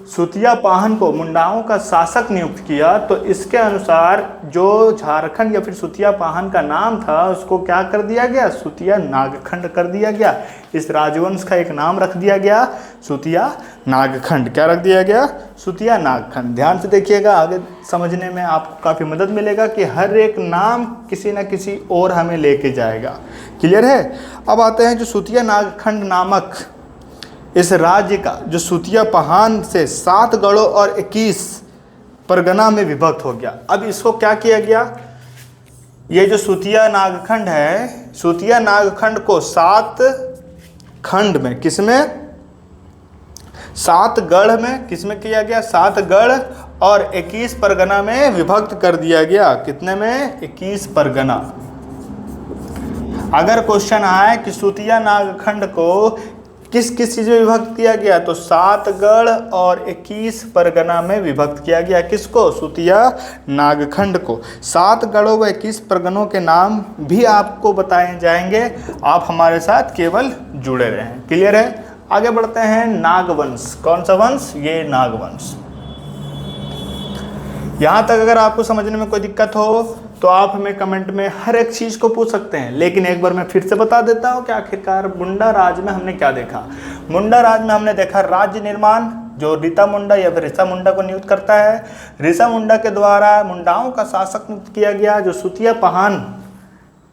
सुतियापाहन को मुंडाओं का शासक नियुक्त किया, तो इसके अनुसार जो झारखंड या फिर सुतियापाहन का नाम था उसको क्या कर दिया गया, सुतिया नागखंड कर दिया गया। इस राजवंश का एक नाम रख दिया गया सुतिया नागखंड। क्या रख दिया गया, सुतिया नागखंड। ध्यान से देखिएगा, आगे समझने में आपको काफ़ी मदद मिलेगा कि हर एक नाम किसी न किसी और हमें लेके जाएगा। क्लियर है। अब आते हैं जो सुतिया नागखंड नामक इस राज्य का जो सुतियापाहन से 7 गढ़ों और 21 परगना में विभक्त हो गया। अब इसको क्या किया गया, ये जो सुतिया नागखंड है, सुतिया नागखंड को 7 खंड में, किसमें, 7 गढ़ में, किसमें किया गया, 7 गढ़ और 21 परगना में विभक्त कर दिया गया। कितने में, 21 परगना। अगर क्वेश्चन आए कि सुतिया नागखंड को किस किस चीज़ में विभक्त किया गया, तो 7 गढ़ और 21 परगना में विभक्त किया गया। किसको, सुतिया नागखंड को। 7 गढ़ों व 21 परगनों के नाम भी आपको बताए जाएंगे, आप हमारे साथ केवल जुड़े रहें। क्लियर है। आगे बढ़ते हैं, नागवंश। कौन सा वंश, ये नागवंश। यहाँ तक अगर आपको समझने में कोई दिक्कत हो तो आप हमें कमेंट में हर एक चीज़ को पूछ सकते हैं, लेकिन एक बार मैं फिर से बता देता हूँ कि आखिरकार मुंडा राज में हमने क्या देखा। मुंडा राज में हमने देखा राज्य निर्माण, जो रीता मुंडा या फिर ऋषा मुंडा को नियुक्त करता है। ऋषा मुंडा के द्वारा मुंडाओं का शासक नियुक्त किया गया, जो सुतियापाहन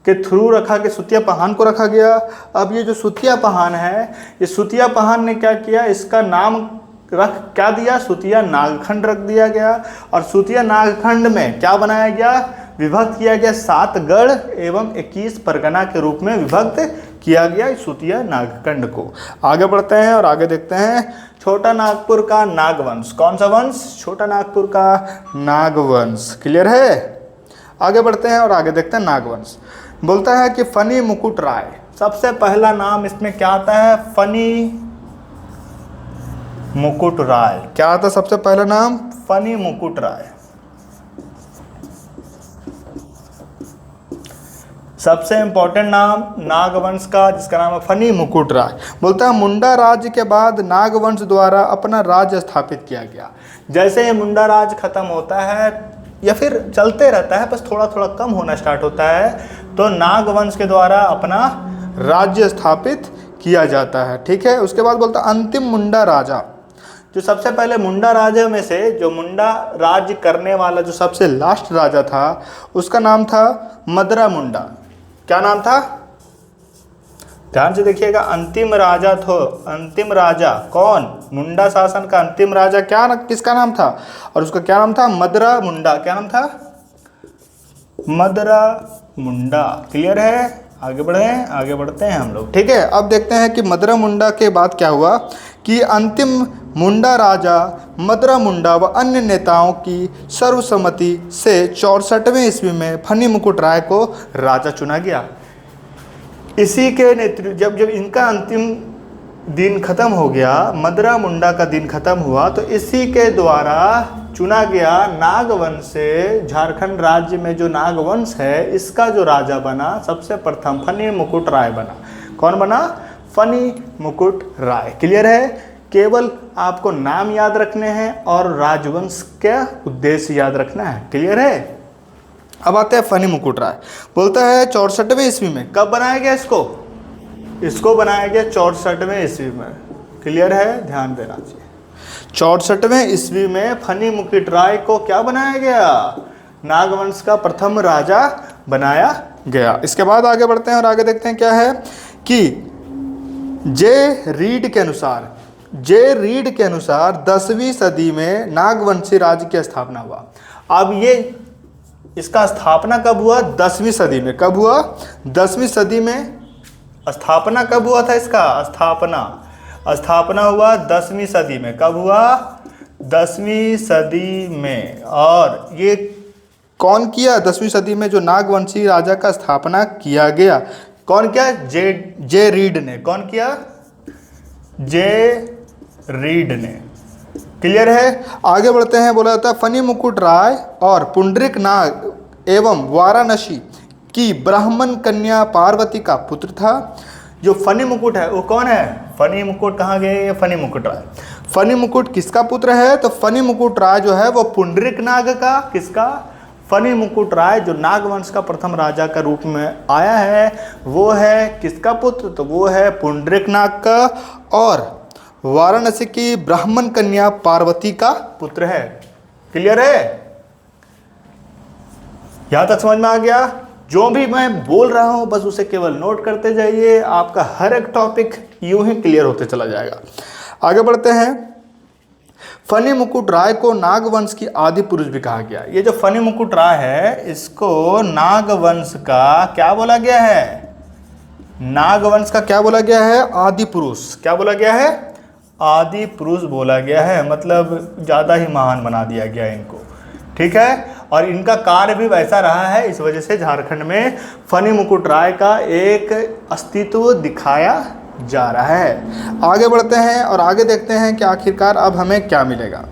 के थ्रू रखा गया, सुतियापाहन को रखा गया। अब ये जो सुतियापाहन है, ये सुतियापाहन ने क्या किया, इसका नाम रख क्या दिया, सुतिया नागखंड रख दिया गया। और सुतिया नागखंड में क्या बनाया गया, विभक्त किया गया, 7 गढ़ एवं 21 परगना के रूप में विभक्त किया गया सुतिया नागखंड को। आगे बढ़ते हैं और आगे देखते हैं छोटा नागपुर का नागवंश। कौन सा वंश, छोटा नागपुर का नागवंश। क्लियर है। आगे बढ़ते हैं और आगे देखते हैं नागवंश। बोलता है कि फनी मुकुट राय, सबसे पहला नाम इसमें क्या आता है, फनी मुकुट राय। क्या आता है सबसे पहला नाम, फनी मुकुट राय। सबसे इंपॉर्टेंट नाम नागवंश का, जिसका नाम है फनी मुकुट राय। बोलता है मुंडा राज्य के बाद नागवंश द्वारा अपना राज्य स्थापित किया गया। जैसे ये मुंडा राज खत्म होता है या फिर चलते रहता है, बस थोड़ा थोड़ा कम होना स्टार्ट होता है, तो नागवंश के द्वारा अपना राज्य स्थापित किया जाता है। ठीक है। उसके बाद बोलता अंतिम मुंडा राजा, जो सबसे पहले मुंडा राजा में से जो मुंडा राज्य करने वाला जो सबसे लास्ट राजा था, उसका नाम था मदरा मुंडा। क्या नाम था, ध्यान से देखिएगा, अंतिम राजा था। अंतिम राजा कौन, मुंडा शासन का अंतिम राजा क्या, किसका नाम था, और उसका क्या नाम था, मदरा मुंडा। क्या नाम था, मदरा मुंडा। क्लियर है। आगे बढ़ते हैं हम लोग। ठीक है। अब देखते हैं कि मदरा मुंडा के बाद क्या हुआ, कि अंतिम मुंडा राजा मदरा मुंडा व अन्य नेताओं की सर्वसम्मति से 64वें ईस्वी में फनी मुकुट राय को राजा चुना गया। इसी के नेतृत्व जब इनका अंतिम दिन खत्म हो गया, मदरा मुंडा का दिन खत्म हुआ, तो इसी के द्वारा चुना गया नागवंश से, झारखंड राज्य में जो नागवंश है इसका जो राजा बना सबसे प्रथम फनी मुकुट राय बना। कौन बना, फनी मुकुट राय। क्लियर है। केवल आपको नाम याद रखने हैं और राजवंश का उद्देश्य याद रखना है। क्लियर है। अब आते हैं फनी मुकुट राय। बोलता है 64वें ईस्वी में। कब बनाया गया इसको बनाया गया 64वें ईस्वी में। क्लियर है, ध्यान देना चाहिए। 64वें ईस्वी में फनी मुकुट राय को क्या बनाया गया, नागवंश का प्रथम राजा बनाया गया। इसके बाद आगे बढ़ते हैं और आगे देखते हैं क्या है कि जे रीड के अनुसार 10वीं सदी में नागवंशी राज्य की स्थापना हुआ। अब ये इसका स्थापना कब हुआ, 10वीं सदी में। कब हुआ, 10वीं सदी में। स्थापना कब हुआ था इसका, स्थापना हुआ 10वीं सदी में। कब हुआ, 10वीं सदी में। और ये कौन किया, 10वीं सदी में जो नागवंशी राजा का स्थापना किया गया, कौन किया, जे रीड ने। कौन किया, जे रीड ने। क्लियर है। आगे बढ़ते हैं। बोला जाता है फनी मुकुट राय और पुंडरिक नाग एवं वाराणसी की ब्राह्मण कन्या पार्वती का पुत्र था। जो फनी मुकुट है वो कौन है, फनी मुकुट कहाँ गए, फनी मुकुट राय। फनी मुकुट किसका पुत्र है? तो फनी मुकुट राय जो है वो पुंडरीक नाग का, किसका? फनी मुकुट राय जो नागवंश का प्रथम राजा का रूप में आया है वो है किसका पुत्र? तो वो है पुंडरीक नाग का, और वाराणसी की ब्राह्मण कन्या पार्वती का पुत्र है। क्लियर है? यहां तक समझ में आ गया? जो भी मैं बोल रहा हूं बस उसे केवल नोट करते जाइए, आपका हर एक टॉपिक यूं ही क्लियर होते चला जाएगा। आगे बढ़ते हैं। फनी मुकुट राय को नागवंश की आदि पुरुष भी कहा गया। ये जो फनी मुकुट राय है इसको नागवंश का क्या बोला गया है? नागवंश का क्या बोला गया है? आदि पुरुष। क्या बोला गया है? आदि पुरुष बोला गया है, मतलब ज़्यादा ही महान बना दिया गया इनको। ठीक है, और इनका कार्य भी वैसा रहा है, इस वजह से झारखंड में फनी मुकुट राय का एक अस्तित्व दिखाया जा रहा है। आगे बढ़ते हैं और आगे देखते हैं कि आखिरकार अब हमें क्या मिलेगा।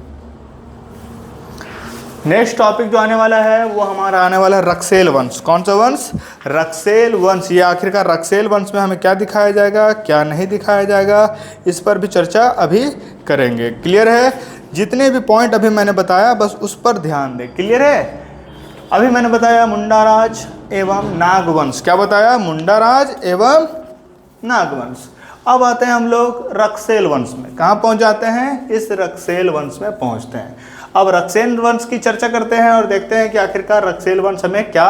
नेक्स्ट टॉपिक जो आने वाला है वो हमारा आने वाला है रक्सेल वंश। कौन सा वंश? रक्सेल वंश। ये आखिरकार रक्सेल वंश में हमें क्या दिखाया जाएगा, क्या नहीं दिखाया जाएगा, इस पर भी चर्चा अभी करेंगे। क्लियर है? जितने भी पॉइंट अभी मैंने बताया बस उस पर ध्यान दें। क्लियर है? अभी मैंने बताया मुंडाराज एवं नागवंश। क्या बताया? मुंडाराज एवं नागवंश। अब आते हैं हम लोग रक्सेल वंश में। कहाँ पहुँच जाते हैं? इस रक्सेल वंश में पहुँचते हैं। अब रक्सेल वंश की चर्चा करते हैं और देखते हैं कि आखिरकार रक्सेल वंश हमें क्या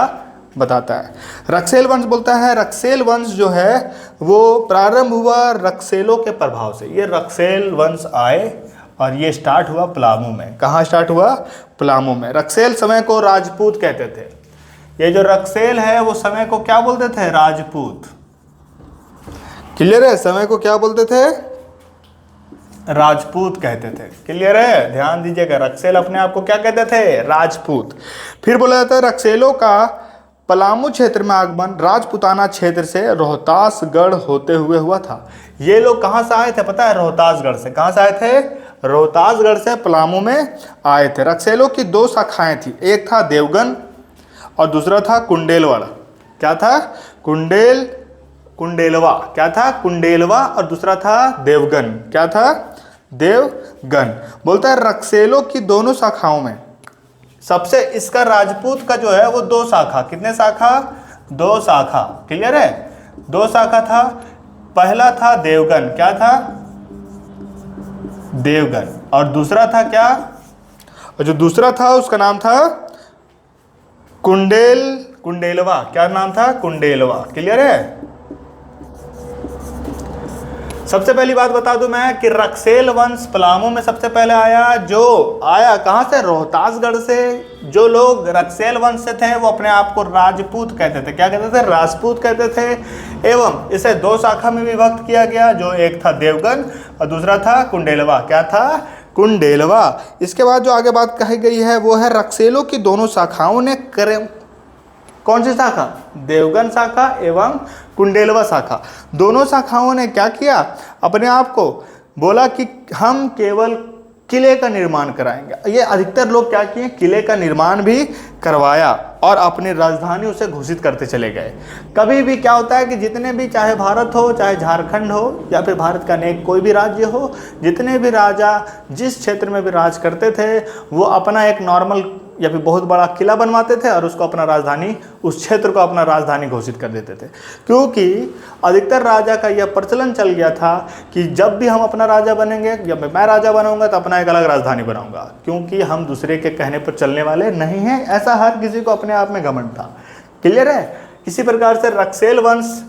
बताता है। रक्सेल वंश बोलता है, रक्सेल वंश जो है वो प्रारंभ हुआ रक्सेलों के प्रभाव से। ये रक्सेल वंश आए और ये स्टार्ट हुआ पलामू में। कहाँ स्टार्ट हुआ? पलामू में। रक्सेल समय को राजपूत कहते थे। ये जो रक्सेल है वो समय को क्या बोलते थे? राजपूत। क्लियर है? समय को क्या बोलते थे? राजपूत कहते थे। क्लियर है? ध्यान दीजिएगा, रक्सेल अपने आप को क्या कहते थे? राजपूत। फिर बोला जाता है रक्सेलों का पलामू क्षेत्र में आगमन राजपुताना क्षेत्र से रोहतासगढ़ होते हुए हुआ था। ये लोग कहाँ से आए थे पता है? रोहतासगढ़ से। कहाँ से आए थे? रोहतासगढ़ से पलामू में आए थे। रक्सेलों की दो शाखाएं थी, एक था देवगन और दूसरा था कुंडेलवाड़ा। क्या था? कुंडेलवा। क्या था? कुंडेलवा। और दूसरा था देवगन। क्या था? देवगन। बोलता है रक्सेलों की दोनों शाखाओं में सबसे इसका राजपूत का जो है वो दो शाखा। कितने शाखा? दो शाखा। क्लियर है? दो शाखा था। पहला था देवगन। क्या था? देवगन। और दूसरा था क्या? और जो दूसरा था उसका नाम था कुंडेलवा। क्या नाम था? कुंडेलवा। क्लियर है? सबसे पहली बात बता दूं मैं कि रक्सेल वंश पलामू में सबसे पहले आया। जो आया कहाँ से? रोहतासगढ़ से। जो लोग रक्सेल वंश से थे वो अपने आप को राजपूत कहते थे। क्या कहते थे? राजपूत कहते थे। एवं इसे दो शाखा में विभक्त किया गया, जो एक था देवगन और दूसरा था कुंडेलवा। क्या था? कुंडेलवा। इसके बाद जो आगे बात कही गई है वो है रक्सेलों की दोनों शाखाओं ने कौन सी शाखा? देवगन शाखा एवं कुंडेलवा शाखा। दोनों शाखाओं ने क्या किया? अपने आप को बोला कि हम केवल किले का निर्माण कराएंगे। ये अधिकतर लोग क्या किए? किले का निर्माण भी करवाया और अपनी राजधानी उसे घोषित करते चले गए। कभी भी क्या होता है कि जितने भी, चाहे भारत हो, चाहे झारखंड हो, या फिर भारत का अनेक कोई भी राज्य हो, जितने भी राजा जिस क्षेत्र में भी राज करते थे वो अपना एक नॉर्मल या फिर बहुत बड़ा किला बनवाते थे और उसको अपना राजधानी, उस क्षेत्र को अपना राजधानी घोषित कर देते थे। क्योंकि अधिकतर राजा का यह प्रचलन चल गया था कि जब भी हम अपना राजा बनेंगे, जब मैं राजा बनूंगा तो अपना एक अलग राजधानी बनाऊंगा, क्योंकि हम दूसरे के कहने पर चलने वाले नहीं हैं। ऐसा हर किसी को अपने आप में घमंड था। क्लियर है? इसी प्रकार से रक्सेल वंश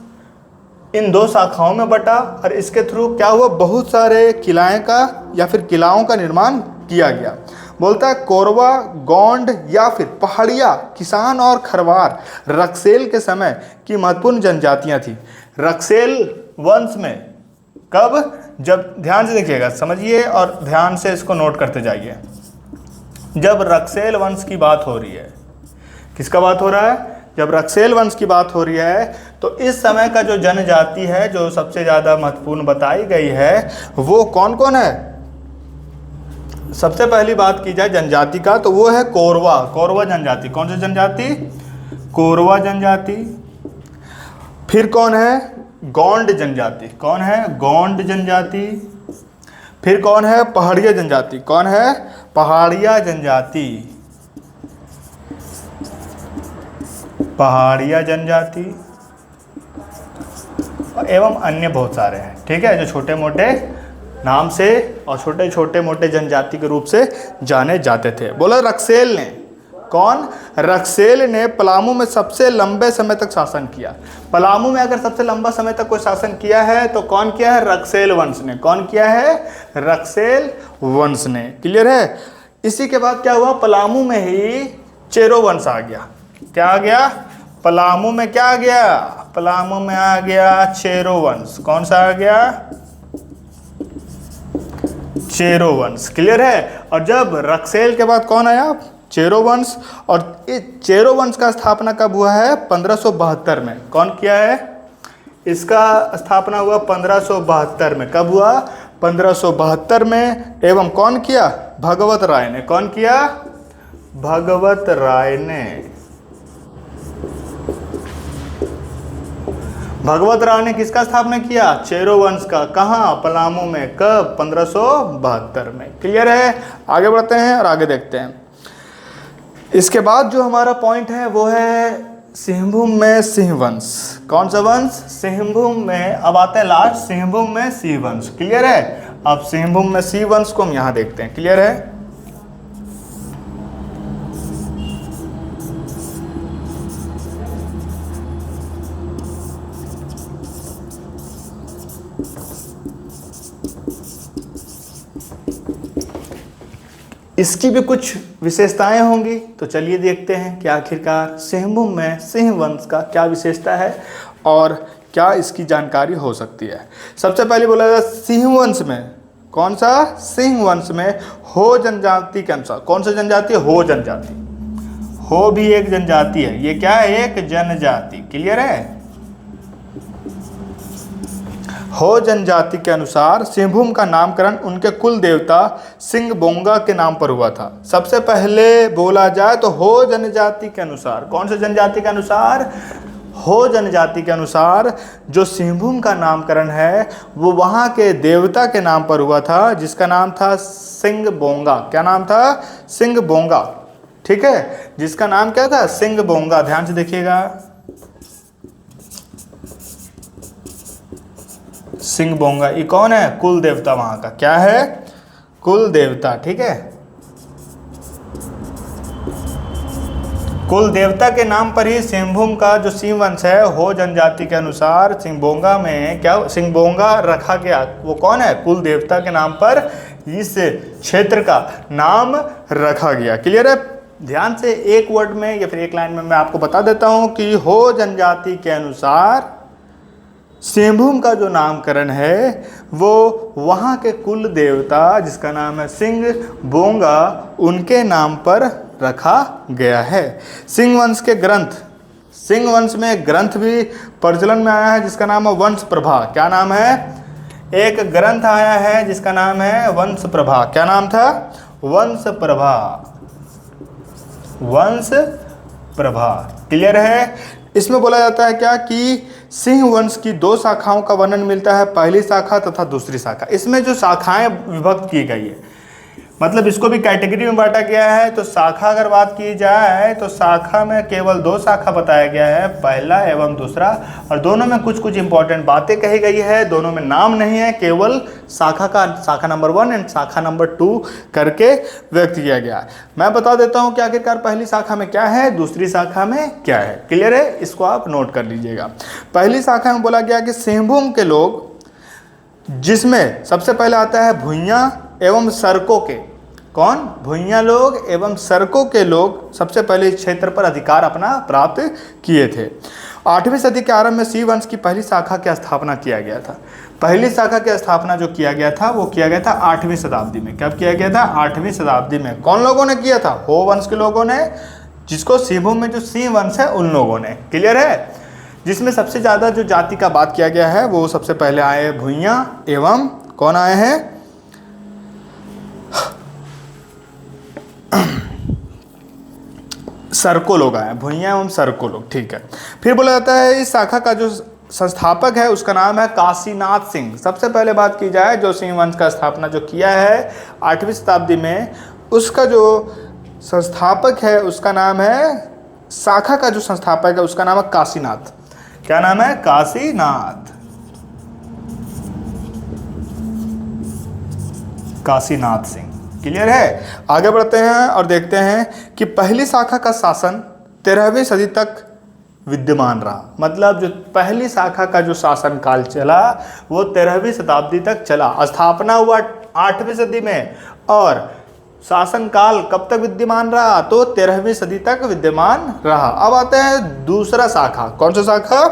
इन दो शाखाओं में बटा और इसके थ्रू क्या हुआ? बहुत सारे किलाएं का या फिर किलाओं का निर्माण किया गया। बोलता है कोरवा, गोंड या फिर पहाड़िया, किसान और खरवार रक्सेल के समय की महत्वपूर्ण जनजातियां थी। रक्सेल वंश में कब? जब, ध्यान से देखिएगा, समझिए और ध्यान से इसको नोट करते जाइए। जब रक्सेल वंश की बात हो रही है, किसका बात हो रहा है? जब रक्सेल वंश की बात हो रही है तो इस समय का जो जनजाति है जो सबसे ज़्यादा महत्वपूर्ण बताई गई है वो कौन कौन है? सबसे पहली बात की जाए जनजाति का तो वो है कोरवा। कोरवा जनजाति। कौन सी जनजाति? कोरवा जनजाति। फिर कौन है? गोंड जनजाति। कौन है? गोंड जनजाति। फिर कौन है? पहाड़िया जनजाति। कौन है? पहाड़िया जनजाति। पहाड़िया जनजाति एवं अन्य बहुत सारे हैं, ठीक है, जो छोटे मोटे नाम से और छोटे छोटे मोटे जनजाति के रूप से जाने जाते थे। बोला रक्सेल ने। कौन? रक्सेल ने पलामू में सबसे लंबे समय तक शासन किया। पलामू में अगर सबसे लंबा समय तक कोई शासन किया है तो कौन किया है? रक्सेल वंश ने। कौन किया है? रक्सेल वंश ने। क्लियर है? इसी के बाद क्या हुआ? पलामू में ही चेरो वंश आ गया। क्या आ गया? पलामू में क्या आ गया? पलामू में आ गया चेरो वंश। कौन सा आ गया? चेरो वंश। क्लियर है? और जब रक्सेल के बाद कौन आया? चेरो वंश। और इस चेरो वंश का स्थापना कब हुआ है? 1572 में। कौन किया है? इसका स्थापना हुआ 1572 में। कब हुआ? 1572 में। एवं कौन किया? भगवत राय ने। कौन किया? भगवत राय ने। भगवत राय ने किसका स्थापना किया? चेरो वंश का। कहाँ? पलामू में। कब? 1572 में। क्लियर है? आगे बढ़ते हैं और आगे देखते हैं। इसके बाद जो हमारा पॉइंट है वो है सिंहभूम में सिंह वंश। कौन सा वंश? सिंहभूम में। अब आते हैं लास्ट, सिंहभूम में सिंह वंश। क्लियर है? अब सिंहभूम में सिंह वंश को हम यहां देखते हैं। क्लियर है? इसकी भी कुछ विशेषताएं होंगी, तो चलिए देखते हैं कि आखिरकार सिंहभूम में सिंह वंश का क्या विशेषता है और क्या इसकी जानकारी हो सकती है। सबसे पहले बोला जाए सिंह वंश में। कौन सा? सिंह वंश में हो जनजाति के अनुसार। कौन सा जनजाति? हो जनजाति। हो भी एक जनजाति है। ये क्या है? एक जनजाति। क्लियर है? हो जनजाति के अनुसार सिंहभूम का नामकरण उनके कुल देवता सिंह बोंगा के नाम पर हुआ था। सबसे पहले बोला जाए तो हो जनजाति के अनुसार। कौन से जनजाति के अनुसार? हो जनजाति के अनुसार जो सिंहभूम का नामकरण है वो वहां के देवता के नाम पर हुआ था, जिसका नाम था सिंह बोंगा। क्या नाम था? सिंह बोंगा। ठीक है? जिसका नाम क्या था? सिंह बोंगा। ध्यान से देखिएगा, सिंह बोंगा। ये कौन है? कुल देवता वहां का। क्या है? कुल देवता। ठीक है? कुल देवता के नाम पर ही सिंहभूम का जो सिंह वंश है हो जनजाति के अनुसार सिंहबोंगा में क्या सिंहबोंगा रखा गया। वो कौन है? कुल देवता के नाम पर इस क्षेत्र का नाम रखा गया। क्लियर है? ध्यान से एक वर्ड में या फिर एक लाइन में मैं आपको बता देता हूं कि हो जनजाति के अनुसार सिंहभूम का जो नामकरण है वो वहाँ के कुल देवता जिसका नाम है सिंह बोंगा उनके नाम पर रखा गया है। सिंह वंश के ग्रंथ, सिंह वंश में एक ग्रंथ भी प्रचलन में आया है जिसका नाम है वंश प्रभा। क्या नाम है? एक ग्रंथ आया है जिसका नाम है वंश प्रभा। क्या नाम था? वंश प्रभा। वंश प्रभा। क्लियर है? इसमें बोला जाता है क्या कि सिंह वंश की दो शाखाओं का वर्णन मिलता है, पहली शाखा तथा दूसरी शाखा। इसमें जो शाखाएं विभक्त की गई है मतलब इसको भी कैटेगरी में बांटा गया है। तो शाखा अगर बात की जाए तो शाखा में केवल दो शाखा बताया गया है, पहला एवं दूसरा, और दोनों में कुछ कुछ इंपॉर्टेंट बातें कही गई है। दोनों में नाम नहीं है, केवल शाखा का शाखा नंबर 1 एंड शाखा नंबर 2 करके व्यक्त किया गया है। मैं बता देता हूं कि आखिरकार पहली शाखा में क्या है, दूसरी शाखा में क्या है। क्लियर है? इसको आप नोट कर लीजिएगा। पहली शाखा में बोला गया कि सिंहभूम के लोग, जिसमें सबसे पहले आता है भुइयां एवं सरकों के। कौन? भुइयां लोग एवं सरकों के लोग सबसे पहले इस क्षेत्र पर अधिकार अपना प्राप्त किए थे। 8वीं सदी के आरंभ में सिंह वंश की पहली शाखा की स्थापना किया गया था। पहली शाखा की स्थापना जो किया गया था वो किया गया था 8वीं शताब्दी में। कब किया गया था? 8वीं शताब्दी में। कौन लोगों ने किया था? हो वंश के लोगों ने, जिसको सिंहभूम में जो सिंह वंश है उन लोगों ने। क्लियर है? जिसमें सबसे ज़्यादा जो जाति का बात किया गया है वो सबसे पहले आए भुइयां एवं कौन आए हैं? सरको लोग आए, भुइयां एवं सरको लोग। ठीक है? फिर बोला जाता है इस शाखा का जो संस्थापक है उसका नाम है काशीनाथ सिंह। सबसे पहले बात की जाए जो सिंह वंश का स्थापना जो किया है 8वीं शताब्दी में, उसका जो संस्थापक है उसका नाम है, शाखा का जो संस्थापक है उसका नाम है काशीनाथ। क्या नाम है? काशीनाथ, काशीनाथ सिंह। क्लियर है? आगे बढ़ते हैं और देखते हैं कि पहली शाखा का शासन 13वीं सदी तक विद्यमान रहा। मतलब जो पहली शाखा का जो शासन काल चला वो 13वीं शताब्दी तक चला। स्थापना हुआ 8वीं सदी में और शासन काल कब तक विद्यमान रहा? तो 13वीं सदी तक विद्यमान रहा। अब आते हैं दूसरा शाखा। कौन सा शाखा?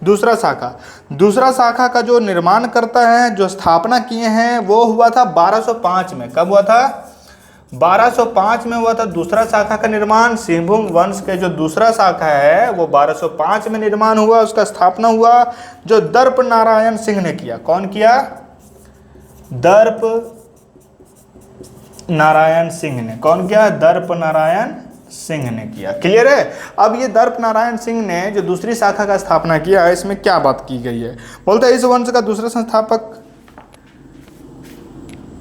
दूसरा शाखा। दूसरा शाखा का जो निर्माण करता है, जो स्थापना किए हैं, वो हुआ था 1205 में। कब हुआ था? 1205 में हुआ था दूसरा शाखा का निर्माण। सिंहभूम वंश के जो दूसरा शाखा है वो 1205 में निर्माण हुआ, उसका स्थापना हुआ, जो दर्प नारायण सिंह ने किया। कौन किया? दर्प नारायण सिंह ने। कौन किया? दर्प नारायण सिंह ने किया। क्लियर है? अब ये दर्प नारायण सिंह ने जो दूसरी शाखा का स्थापना किया है, इसमें क्या बात की गई है? बोलते हैं इस वंश का दूसरा संस्थापक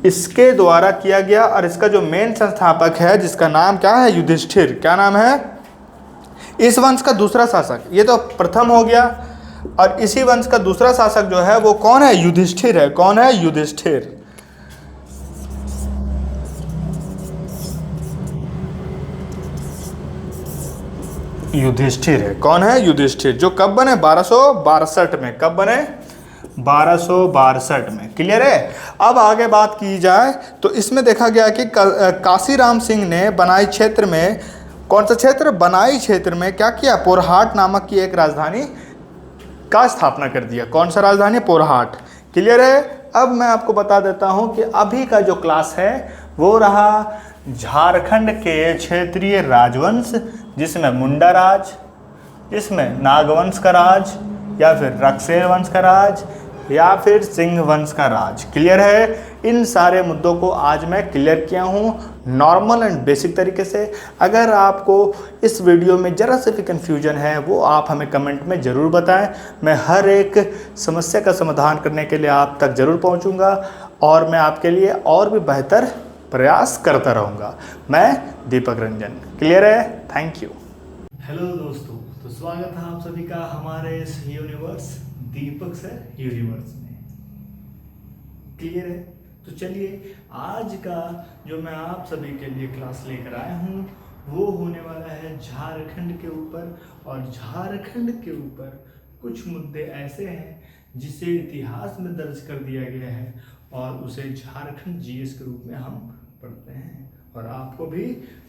इसके द्वारा किया गया और इसका जो मेन संस्थापक है जिसका नाम क्या है? युधिष्ठिर। क्या नाम है? इस वंश का दूसरा शासक, ये तो प्रथम हो गया, और इसी वंश का दूसरा शासक जो है वो कौन है? युधिष्ठिर है। कौन है? युधिष्ठिर। युधिष्ठिर है। कौन है? युधिष्ठिर, जो कब बने? 1262 में। कब बने? 1262 में। क्लियर है? अब आगे बात की जाए तो इसमें देखा गया कि काशीराम सिंह ने बनाई क्षेत्र में, कौन सा क्षेत्र? बनाई क्षेत्र में क्या किया? पोरहाट नामक की एक राजधानी का स्थापना कर दिया। कौन सा राजधानी? पोरहाट। क्लियर है? अब मैं आपको बता देता हूं कि अभी का जो क्लास है वो रहा झारखंड के क्षेत्रीय राजवंश, जिसमें मुंडा राज, जिसमें नागवंश का राज, या फिर रक्सेल वंश का राज, या फिर सिंह वंश का राज। क्लियर है? इन सारे मुद्दों को आज मैं क्लियर किया हूँ नॉर्मल एंड बेसिक तरीके से। अगर आपको इस वीडियो में ज़रा से भी कन्फ्यूजन है वो आप हमें कमेंट में ज़रूर बताएं। मैं हर एक समस्या का समाधान करने के लिए आप तक ज़रूर पहुँचूँगा और मैं आपके लिए और भी बेहतर प्रयास करता रहूँगा। मैं दीपक रंजन। क्लियर है? Thank you. हेलो दोस्तों, तो स्वागत है आप सभी का हमारे इस यूनिवर्स दीपक से यूनिवर्स में। क्लियर है? तो चलिए आज का जो मैं आप सभी के लिए क्लास लेकर आया हूँ वो होने वाला है झारखंड के ऊपर। और झारखंड के ऊपर कुछ मुद्दे ऐसे हैं जिसे इतिहास में दर्ज कर दिया गया है और उसे झारखंड जीएस के रूप में हम पढ़ते हैं, और आपको भी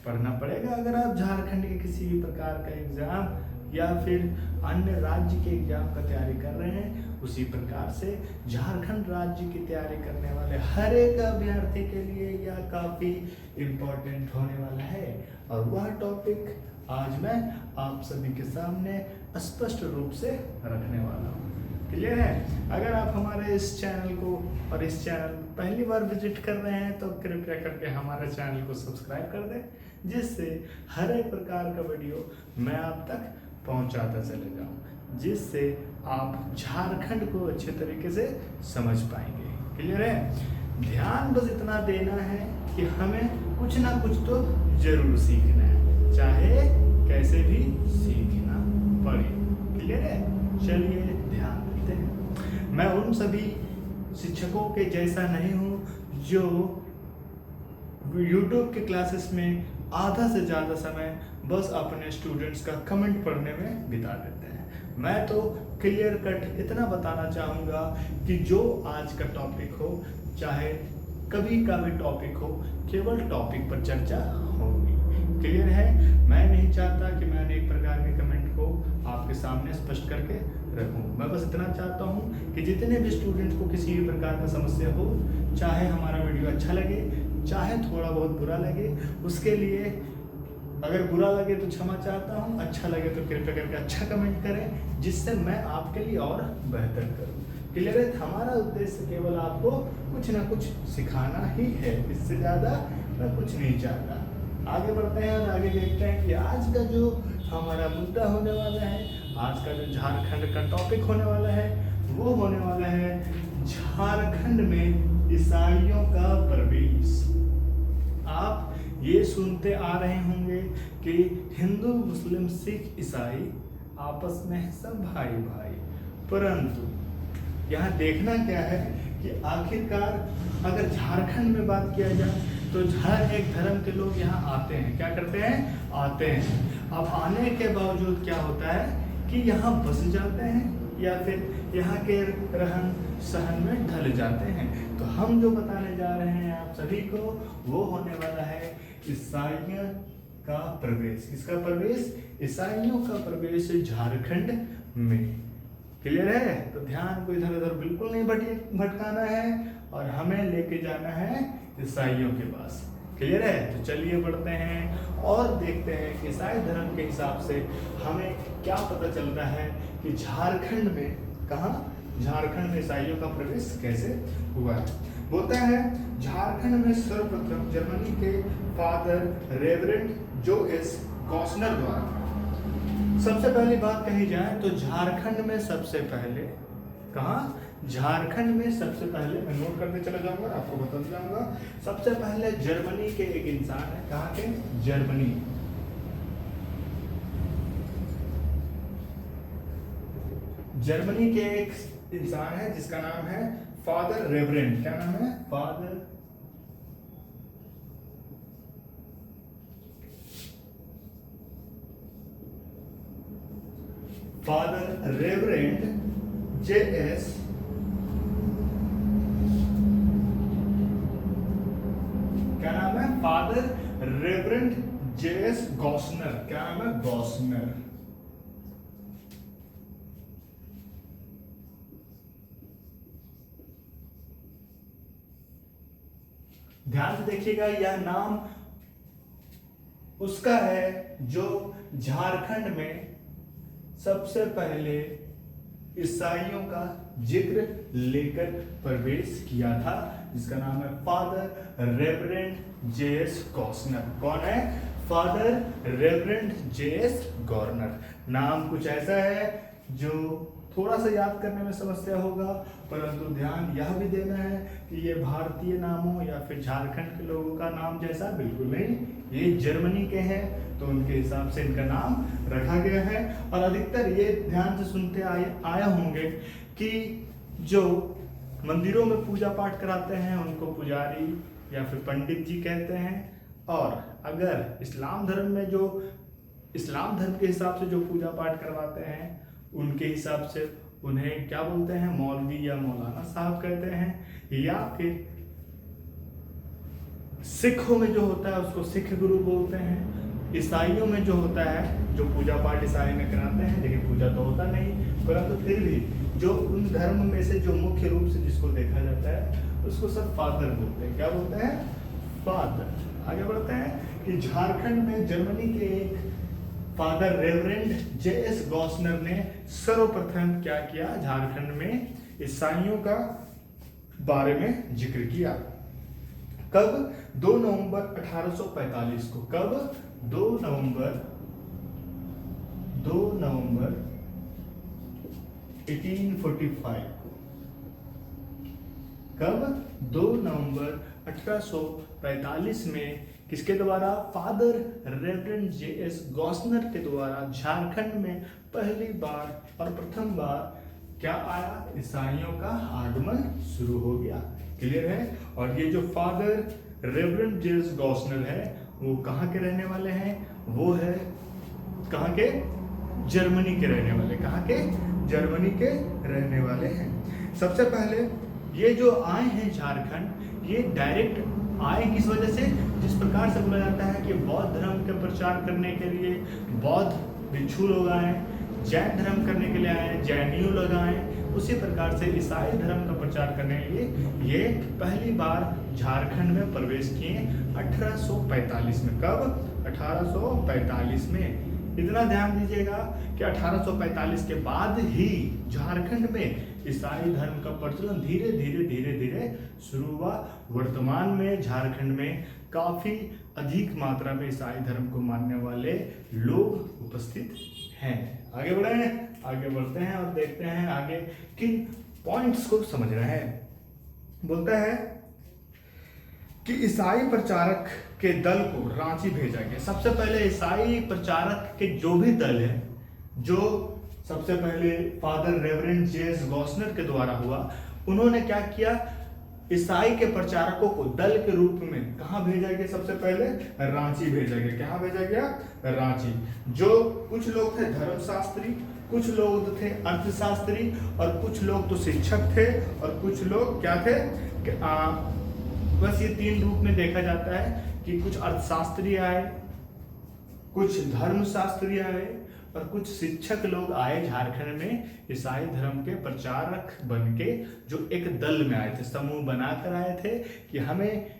पढ़ना पड़ेगा अगर आप झारखंड के किसी भी प्रकार का एग्ज़ाम या फिर अन्य राज्य के एग्ज़ाम का तैयारी कर रहे हैं। उसी प्रकार से झारखंड राज्य की तैयारी करने वाले हर एक अभ्यर्थी के लिए यह काफ़ी इम्पोर्टेंट होने वाला है, और वह टॉपिक आज मैं आप सभी के सामने स्पष्ट रूप से रखने वाला हूँ। क्लियर है? अगर आप हमारे इस चैनल को और इस चैनल पहली बार विजिट कर रहे हैं तो कृपया करके हमारे चैनल को सब्सक्राइब कर दें, जिससे हर एक प्रकार का वीडियो मैं आप तक पहुंचाता चले जाऊं, जिससे आप झारखंड को अच्छे तरीके से समझ पाएंगे। क्लियर है? ध्यान बस इतना देना है कि हमें कुछ ना कुछ तो जरूर सीखना है, चाहे कैसे भी सीखना पड़े। क्लियर है? चलिए ध्यान देते हैं। मैं उन सभी शिक्षकों के जैसा नहीं हूँ जो YouTube के क्लासेस में आधा से ज़्यादा समय बस अपने स्टूडेंट्स का कमेंट पढ़ने में बिता देते हैं। मैं तो क्लियर कट इतना बताना चाहूँगा कि जो आज का टॉपिक हो, चाहे कभी का भी टॉपिक हो, केवल टॉपिक पर चर्चा होगी। क्लियर है? मैं नहीं चाहता कि मैं अनेक प्रकार के कमेंट को आपके सामने स्पष्ट करके रखूं। मैं बस इतना चाहता हूं कि जितने भी स्टूडेंट्स को किसी भी प्रकार का समस्या हो, चाहे हमारा वीडियो अच्छा लगे, चाहे थोड़ा बहुत बुरा लगे, उसके लिए अगर बुरा लगे तो क्षमा चाहता हूं, अच्छा लगे तो कृपया करके अच्छा कमेंट करें, जिससे मैं आपके लिए और बेहतर करूं। क्लियर है? हमारा उद्देश्य केवल आपको कुछ ना कुछ सिखाना ही है, इससे ज़्यादा मैं कुछ नहीं चाहता। आगे बढ़ते हैं और आगे देखते हैं कि आज का जो हमारा मुद्दा होने वाला है आज का जो झारखंड का टॉपिक होने वाला है वो होने वाला है झारखंड में ईसाइयों का प्रवेश। आप ये सुनते आ रहे होंगे कि हिंदू मुस्लिम सिख ईसाई आपस में सब भाई भाई, परंतु यहाँ देखना क्या है कि आखिरकार अगर झारखंड में बात किया जाए तो हर एक धर्म के लोग यहाँ आते हैं। क्या करते हैं? आते हैं। अब आने के बावजूद क्या होता है कि यहाँ बस जाते हैं या फिर यहाँ के रहन सहन में ढल जाते हैं। तो हम जो बताने जा रहे हैं आप सभी को वो होने वाला है ईसाइयों का प्रवेश। किसका प्रवेश? ईसाइयों का प्रवेश झारखंड में। क्लियर है? तो ध्यान को इधर उधर बिल्कुल नहीं भटकाना है और हमें लेके जाना है ईसाइयों के पास। क्लियर है? तो चलिए बढ़ते हैं और देखते हैं कि ईसाई धर्म के हिसाब से हमें क्या पता चलता है कि झारखंड में कहाँ, झारखंड में ईसाइयों का प्रवेश कैसे हुआ है। बोलता है झारखंड में सर्वप्रथम जर्मनी के फादर रेवरेंड जोएस गॉसनर द्वारा। सबसे पहली बात कही जाए तो झारखंड में सबसे पहले, कहाँ? झारखंड में सबसे पहले, मैं नोट करते चला जाऊंगा, आपको बताता जाऊंगा। सबसे पहले जर्मनी के एक इंसान है। कहाँ के? जर्मनी। जर्मनी के एक इंसान है जिसका नाम है फादर रेवरेंड। क्या नाम है? फादर रेवरेंड जेएस क्या नाम है? Father reverend JS Gossner. क्या नाम है? गॉसनर। ध्यान से देखिएगा, यह नाम उसका है जो झारखंड में सबसे पहले ईसाइयों का जिक्र लेकर प्रवेश किया था, जिसका नाम है फादर रेवरेंड जेएस गॉसनर। कौन है? Father reverend JS Gossner. नाम कुछ ऐसा है जो थोड़ा सा याद करने में समस्या होगा, परंतु ध्यान यह भी देना है कि ये भारतीय नामों या फिर झारखंड के लोगों का नाम जैसा बिल्कुल नहीं, ये जर्मनी के हैं तो उनके हिसाब से इनका नाम रखा गया है। और अधिकतर ये ध्यान से सुनते आए होंगे कि जो मंदिरों में पूजा पाठ कराते हैं उनको पुजारी या फिर पंडित जी कहते हैं, और अगर इस्लाम धर्म में जो इस्लाम धर्म के हिसाब से जो पूजा पाठ करवाते हैं उनके हिसाब से उन्हें क्या बोलते हैं? मौलवी या मौलाना साहब कहते हैं। या फिर सिखों में जो होता है उसको सिख गुरु बोलते हैं। ईसाइयों में जो होता है, जो पूजा पाठ ईसाई में कराते हैं, लेकिन पूजा तो होता नहीं, परंतु फिर भी जो उन धर्म में से जो मुख्य रूप से जिसको देखा जाता है उसको सब फादर बोलते हैं। क्या बोलते हैं? फादर। आगे बढ़ते हैं कि झारखंड में जर्मनी के एक फादर रेवरेंड जेएस गॉसनर ने सर्वप्रथम क्या किया? झारखंड में ईसाइयों का बारे में जिक्र किया। कब? 2 नवंबर 1845 को। कब? 2 नवंबर 1845 को। कब? 2 नवंबर 1845 में किसके द्वारा? फादर रेवरेंड जेएस गॉसनर के द्वारा झारखंड में पहली बार और प्रथम बार क्या आया? ईसाइयों का आगमन शुरू हो गया। क्लियर है? और ये जो फादर रेवरेंड जेएस गॉसनर है वो कहाँ के रहने वाले हैं? वो है कहाँ के? जर्मनी के रहने वाले। कहाँ के? जर्मनी के रहने वाले हैं। सबसे पहले ये जो आए हैं झारखंड, ये डायरेक्ट आए किस वजह से? जिस प्रकार से बोला जाता है कि बौद्ध धर्म का प्रचार करने के लिए बौद्ध भिक्षु लोग आए, जैन धर्म करने के लिए आए, जैनियों लोग आए, उसी प्रकार से ईसाई धर्म का प्रचार करने के लिए ये पहली बार झारखंड में प्रवेश किए 1845 में। कब? 1845 में। इतना ध्यान दीजिएगा कि 1845 के बाद ही झारखंड में ईसाई धर्म का प्रचलन धीरे धीरे शुरू हुआ। वर्तमान में झारखंड में काफी अधिक मात्रा में ईसाई धर्म को मानने वाले लोग उपस्थित हैं। आगे बढ़े। आगे बढ़ते हैं और देखते हैं आगे किन पॉइंट्स को समझ रहे हैं। बोलता है कि ईसाई प्रचारक के दल को रांची भेजा गया। सबसे पहले ईसाई प्रचारक के जो भी दल है, जो सबसे पहले फादर रेवरेंड जेस गॉसनर के द्वारा हुआ, उन्होंने क्या किया, ईसाई के प्रचारकों को दल के रूप में कहाँ भेजा गया, सबसे पहले रांची भेजा गया। कहाँ भेजा गया, रांची। जो कुछ लोग थे धर्मशास्त्री, कुछ लोग थे अर्थशास्त्री और कुछ लोग तो शिक्षक थे और कुछ लोग क्या थे, बस ये तीन रूप में देखा जाता है कि कुछ अर्थशास्त्री आए, कुछ धर्मशास्त्री आए और कुछ शिक्षक लोग आए झारखंड में ईसाई धर्म के प्रचारक बनके, जो एक दल में आए थे, समूह बनाकर आए थे कि हमें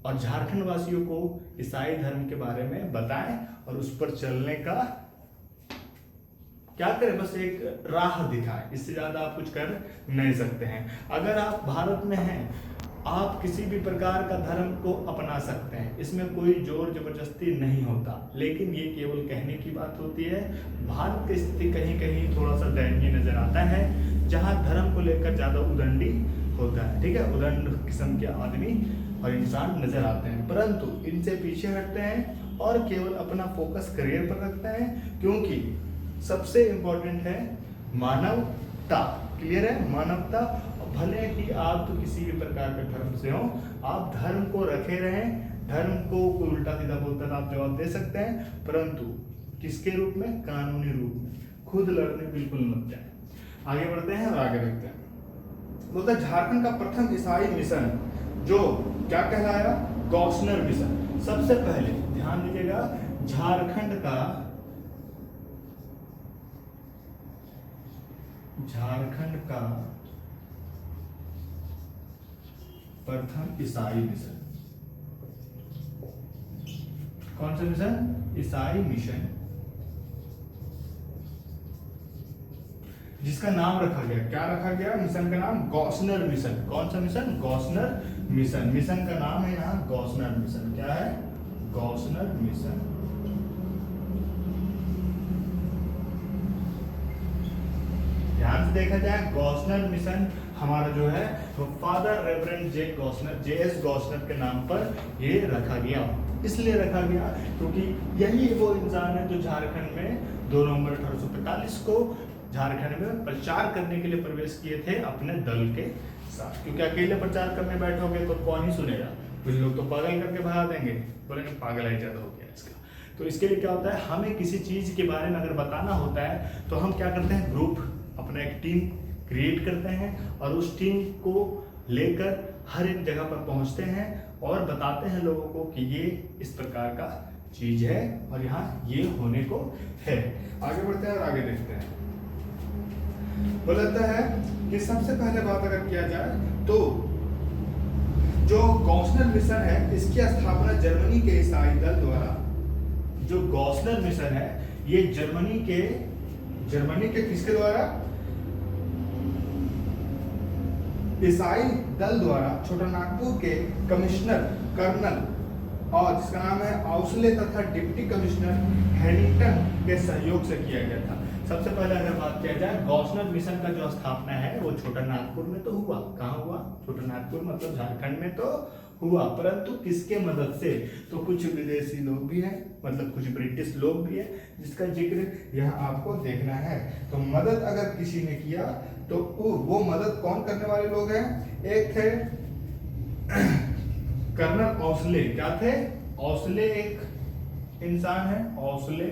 और झारखंड वासियों को ईसाई धर्म के बारे में बताएं और उस पर चलने का क्या करें, बस एक राह दिखाएं। इससे ज्यादा आप कुछ कर नहीं सकते हैं। अगर आप भारत में हैं, आप किसी भी प्रकार का धर्म को अपना सकते हैं, इसमें कोई जोर जबरदस्ती नहीं होता, लेकिन ये केवल कहने की बात होती है। भारत की स्थिति कहीं कहीं थोड़ा सा दयनीय नजर आता है, जहां धर्म को लेकर ज्यादा उदंडी होता है, ठीक है, उदंड किस्म के आदमी और इंसान नजर आते हैं, परंतु इनसे पीछे हटते हैं और केवल अपना फोकस करियर पर रखते हैं, क्योंकि सबसे इंपॉर्टेंट है मानवता। क्लियर है, मानवता। भले ही आप तो किसी भी प्रकार के धर्म से हो, आप धर्म को रखे रहें। धर्म को कोई उल्टा सीधा बोलता है आप जवाब दे सकते हैं, परंतु किसके रूप में, कानूनी रूप में। खुद लड़ने बिल्कुल मत जाए। आगे बढ़ते हैं और आगे देखते हैं। बोलता है झारखंड का प्रथम ईसाई मिशन जो क्या कहलाया, गॉसनर मिशन। सबसे पहले ध्यान दीजिएगा, झारखंड का प्रथम ईसाई मिशन। कौन सा मिशन, ईसाई मिशन, जिसका नाम रखा गया, क्या रखा गया, मिशन का नाम गॉसनर मिशन। कौन सा मिशन, गॉसनर मिशन। मिशन का नाम है यहाँ गॉसनर मिशन। क्या है, गॉसनर मिशन। ध्यान से देखा जाए, गॉसनर मिशन हमारा जो है वो फादर रेवरेंड जेएस गॉसनर के नाम पर ये रखा गया। इसलिए रखा गया क्योंकि यही वो इंसान है जो झारखंड में 2 नवंबर 1845 को झारखंड में प्रचार करने के लिए प्रवेश किए थे अपने दल के साथ। क्योंकि अकेले प्रचार करने बैठोगे तो कौन ही सुनेगा, कुछ लोग तो पागल करके भगा देंगे, बोलेंगे पागल ही ज्यादा हो गया इसका। तो इसके लिए क्या होता है, हमें किसी चीज के बारे में अगर बताना होता है तो हम क्या करते हैं, ग्रुप, अपना एक टीम क्रिएट करते हैं और उस टीम को लेकर हर एक जगह पर पहुंचते हैं और बताते हैं लोगों को कि ये इस प्रकार का चीज है और यहाँ ये होने को है। आगे बढ़ते हैं और आगे देखते हैं। बोलता है कि सबसे पहले बात अगर किया जाए तो जो गॉसनर मिशन है, इसकी स्थापना जर्मनी के ईसाई दल द्वारा, जो गॉसनर मिशन है ये जर्मनी के किसके द्वारा, ईसाई दल द्वारा छोटानागपुर के कमिश्नर कर्नल और जिसका नाम है आउसले तथा डिप्टी कमिश्नर हैनिंगटन के सहयोग से किया गया था। सबसे पहले अगर बात किया जाए, गॉसनर मिशन का जो स्थापना है वो छोटानागपुर में तो हुआ। कहाँ हुआ, छोटानागपुर मतलब झारखंड में तो हुआ, परंतु किसके मदद से, तो कुछ विदेशी लोग भी हैं, मतलब कुछ ब्रिटिश लोग भी हैं, जिसका जिक्र यहाँ आपको देखना है। तो मदद अगर किसी ने किया तो वो मदद कौन करने वाले लोग हैं, एक थे कर्नल औसले। क्या थे, औसले एक इंसान है, औसले।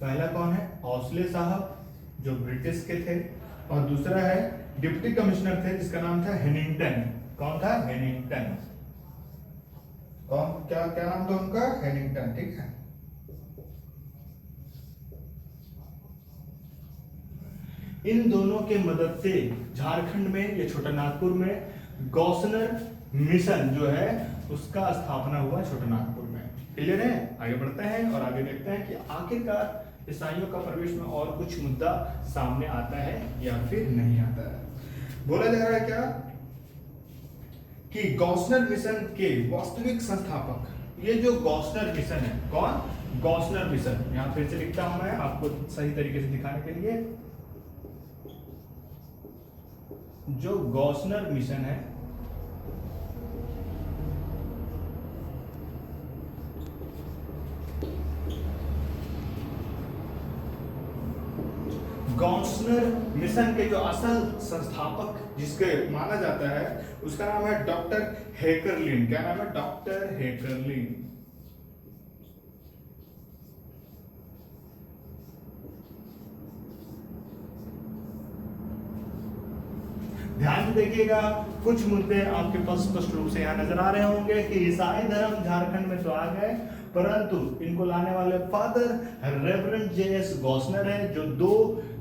पहला कौन है, औसले साहब जो ब्रिटिश के थे, और दूसरा है डिप्टी कमिश्नर थे जिसका नाम था हेनिंगटन। कौन था, हेनिंगटन। कौन, क्या नाम था उनका, हेनिंगटन, ठीक है। इन दोनों के मदद से झारखंड में या छोटानागपुर में गॉसनर मिशन जो है उसका स्थापना हुआ छोटानागपुर में। क्लियर है, आगे बढ़ते हैं और आगे देखते हैं कि आखिरकार ईसाइयों का प्रवेश में और कुछ मुद्दा सामने आता है या फिर नहीं आता है। बोला जा रहा है क्या कि गॉसनर मिशन के वास्तविक संस्थापक, ये जो गॉसनर मिशन है, कौन? गॉसनर मिशन। यहां फिर से लिखता हूं मैं आपको सही तरीके से दिखाने के लिए। जो गॉसनर मिशन है, गॉसनर मिशन के जो असल संस्थापक जिसके माना जाता है उसका नाम है डॉक्टर हेकरलिन। क्या नाम है? डॉक्टर हेकरलिन। ध्यान से देखिएगा, कुछ मुद्दे आपके पास स्पष्ट रूप से यहाँ नजर आ रहे होंगे कि ईसाई धर्म झारखंड में तो आ गए, परंतु इनको लाने वाले फादर रेवरेंड जे.एस. गॉसनर है, जो 2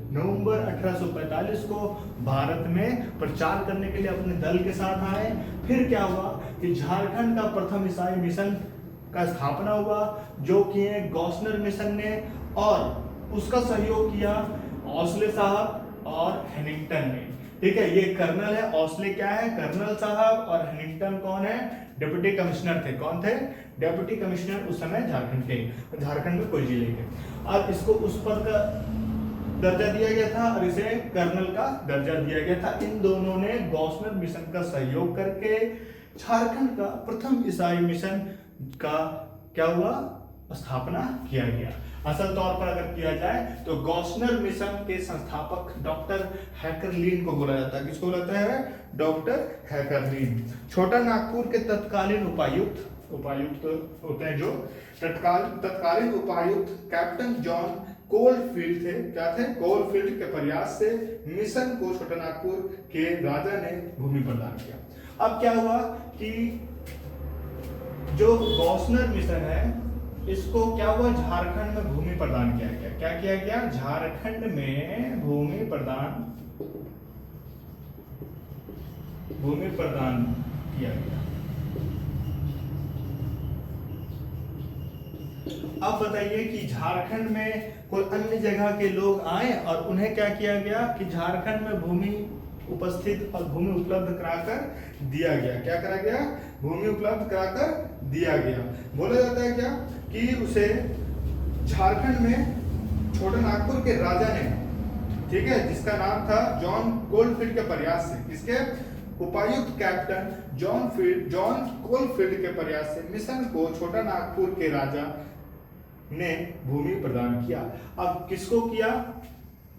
नवंबर 1845 को भारत में प्रचार करने के लिए अपने दल के साथ आए। फिर क्या हुआ कि झारखंड का प्रथम ईसाई मिशन का स्थापना हुआ, जो कि गॉसनर मिशन ने, और उसका सहयोग किया ओस्ले साहब और हेनिंगटन ने। ठीक है, ये कर्नल है, ओस्ले क्या है? कर्नल साहब, और हेनिंगटन कौन है? डिप्टी कमिश्नर थे। कौन थे? डिप्टी कमिश्नर उस समय झारखंड के, झारखंड में कोई जिले के। अब इसको उस पद का दर्जा दिया गया था और इसे कर्नल का दर्जा दिया गया था। इन दोनों ने गॉसनर मिशन का सहयोग करके झारखंड का प्रथम ईसाई मिशन का क्या हुआ? स्थापना किया गया। असल तौर पर अगर किया जाए तो गॉसनर मिशन के संस्थापक डॉक्टर हैकरलिन को बोला जाता है। किसको बोलता है? डॉक्टर हैकरलिन। छोटा नागपुर के तत्कालीन उपायुक्त होते हैं जो तत्कालीन उपायुक्त कैप्टन जॉन कोलफील्ड थे। क्या थे? कोलफील्ड के प्रयास से मिशन को छोटा नागपुर के राजा ने भूमि प्रदान किया। अब क्या हुआ कि जो गॉसनर मिशन है, इसको क्या हुआ? झारखंड में भूमि प्रदान किया गया। क्या किया गया? झारखंड में भूमि प्रदान किया गया। अब बताइए कि झारखंड में कोई अन्य जगह के लोग आए और उन्हें क्या किया गया कि झारखंड में भूमि उपस्थित और भूमि उपलब्ध कराकर दिया गया। क्या करा गया? भूमि उपलब्ध कराकर दिया गया। बोला जाता है क्या कि उसे झारखंड में छोटा नागपुर के राजा ने, ठीक है, जिसका नाम था जॉन कोलफील्ड के प्रयास से, किसके? उपायुक्त कैप्टन जॉन कोलफील्ड के प्रयास से मिशन को छोटा नागपुर के राजा ने भूमि प्रदान किया। अब किसको किया?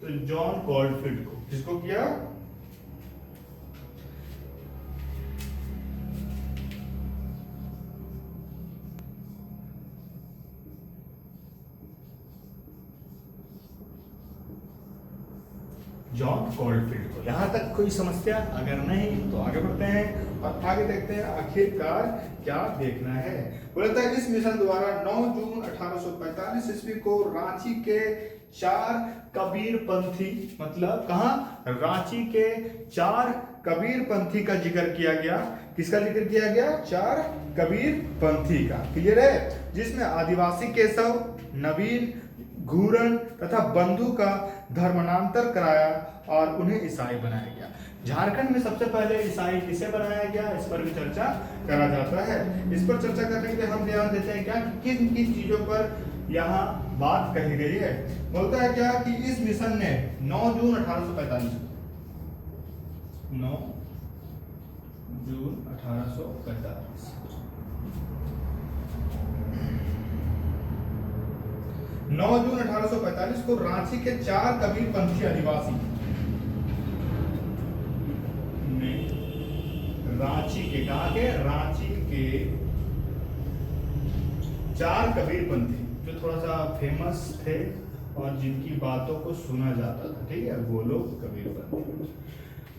तो जॉन कोलफील्ड को। किसको किया? जॉन कोलफील्ड को। यहां तक कोई समस्या? अगर नहीं तो आगे बढ़ते हैं और आगे देखते हैं आखिरकार क्या देखना है। बोलता है इस मिशन द्वारा 9 जून 1845 ईस्वी को रांची के 4 कबीरपंथी, मतलब कहां? रांची के 4 कबीरपंथी का जिक्र किया गया। किसका जिक्र किया गया? 4 कबीरपंथी का। क्लियर है? जिसमें आदिवासी केशव, नवीन, घूरन तथा बंधु का धर्मांतर कराया और उन्हें ईसाई बनाया गया। झारखंड में सबसे पहले ईसाई किसे बनाया गया, इस पर भी चर्चा करा जाता है। इस पर चर्चा करने के लिए हम ध्यान देते हैं क्या, किन किन चीजों पर यहाँ बात कही गई है। बोलता है क्या कि इस मिशन ने 9 जून 1845 9 जून 1845 9 जून 1845 को रांची के 4 कबीरपंथी आदिवासी ने रांची के, कहा के? रांची के 4 कबीरपंथी जो थोड़ा सा फेमस थे और जिनकी बातों को सुना जाता था, ठीक है, वो लोग कबीरपंथी।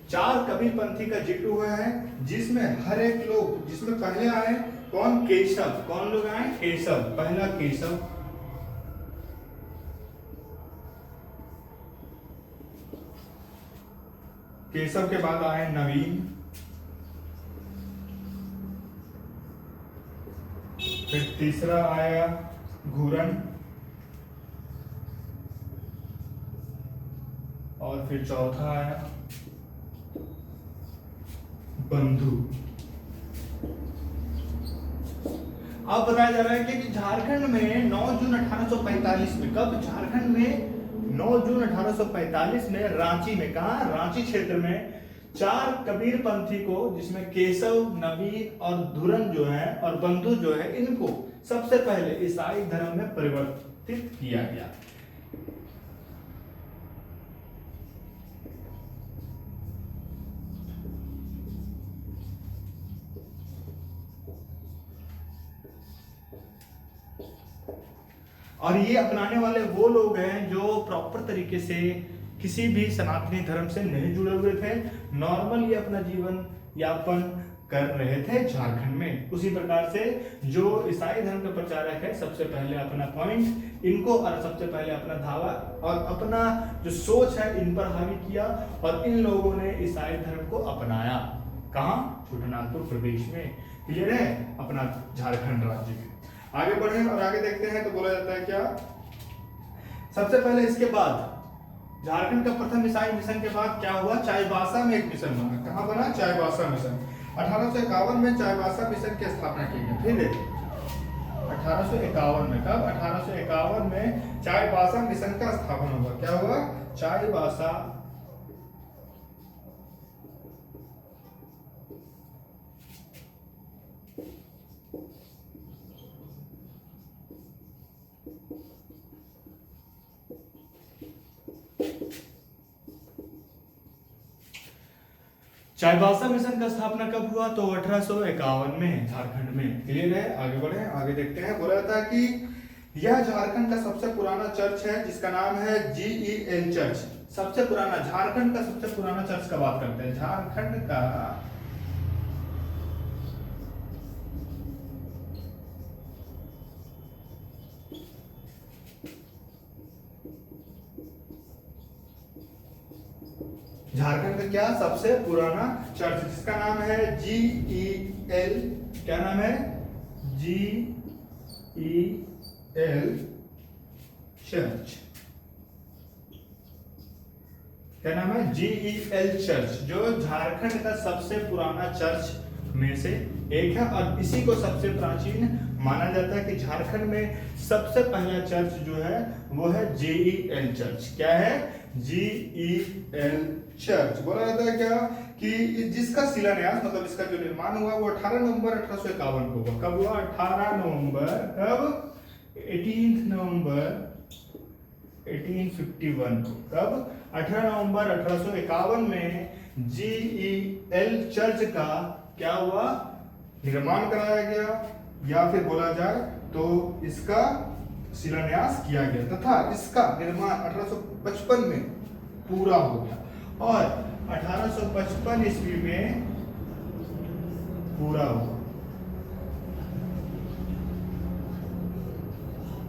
4 कबीरपंथी का जिक्र हुआ है, जिसमें हर एक लोग, जिसमें पहले आए कौन? केशव। कौन लोग आए? केशव। पहला केशव, केशव के बाद आए नवीन, फिर तीसरा आया घूरन, और फिर चौथा आया बंधु। अब बताया जा रहा है कि झारखंड में 9 जून 1845 में, कब झारखंड में 9 जून 1845 में रांची में, कहा रांची क्षेत्र में 4 कबीरपंथी को, जिसमें केशव, नबीन और धुरन जो है और बंधु जो है, इनको सबसे पहले ईसाई धर्म में परिवर्तित किया गया। और ये अपनाने वाले वो लोग हैं जो प्रॉपर तरीके से किसी भी सनातनी धर्म से नहीं जुड़े हुए थे, नॉर्मल ये अपना जीवन यापन कर रहे थे झारखंड में। उसी प्रकार से जो ईसाई धर्म के प्रचारक है, सबसे पहले अपना पॉइंट इनको और सबसे पहले अपना धावा और अपना जो सोच है इन पर हावी किया, और इन लोगों ने ईसाई धर्म को अपनाया। कहाँ? छोटानागपुर प्रदेश में। क्लियर है? अपना झारखंड राज्य में। आगे बढ़े और आगे देखते हैं तो बोला जाता है क्या, सबसे पहले इसके बाद झारखंड का प्रथम ईसाई मिशन के बाद क्या हुआ, चाईबासा में एक मिशन बना। कहाँ बना? चाईबासा मिशन। 1851 में चाईबासा मिशन की स्थापना की गई। फिर 1851 में, कब? 1851 में चाईबासा मिशन का स्थापना हुआ। क्या हुआ? चाईबासा चाईबासा मिशन का स्थापना कब हुआ? तो 1851 में झारखंड में। क्लियर है? आगे बढ़े, आगे देखते हैं। बोला जाता है कि यह झारखंड का सबसे पुराना चर्च है, जिसका नाम है GEL चर्च। सबसे पुराना, झारखंड का सबसे पुराना चर्च का बात करते हैं। झारखंड का झारखंड का क्या सबसे पुराना चर्च, जिसका नाम है GEL। क्या नाम है? GEL church. क्या नाम है? GEL चर्च, जो झारखंड का सबसे पुराना चर्च में से एक है, और इसी को सबसे प्राचीन माना जाता है कि झारखंड में सबसे पहला चर्च जो है वो है GEL चर्च। क्या है? GEL church. बोला जाता है क्या कि जिसका शिलान्यास, मतलब इसका जो निर्माण हुआ वो 18 नवंबर 1851 को हुआ। कब हुआ? 18 नवंबर, कब? 18 नवंबर 1851 को। कब? 18 नवंबर 1851 में GEL चर्च का क्या हुआ? निर्माण कराया गया, या फिर बोला जाए तो इसका शिलान्यास किया गया, तथा इसका निर्माण 1855 में पूरा हो गया, और 1855 ईस्वी में पूरा हुआ।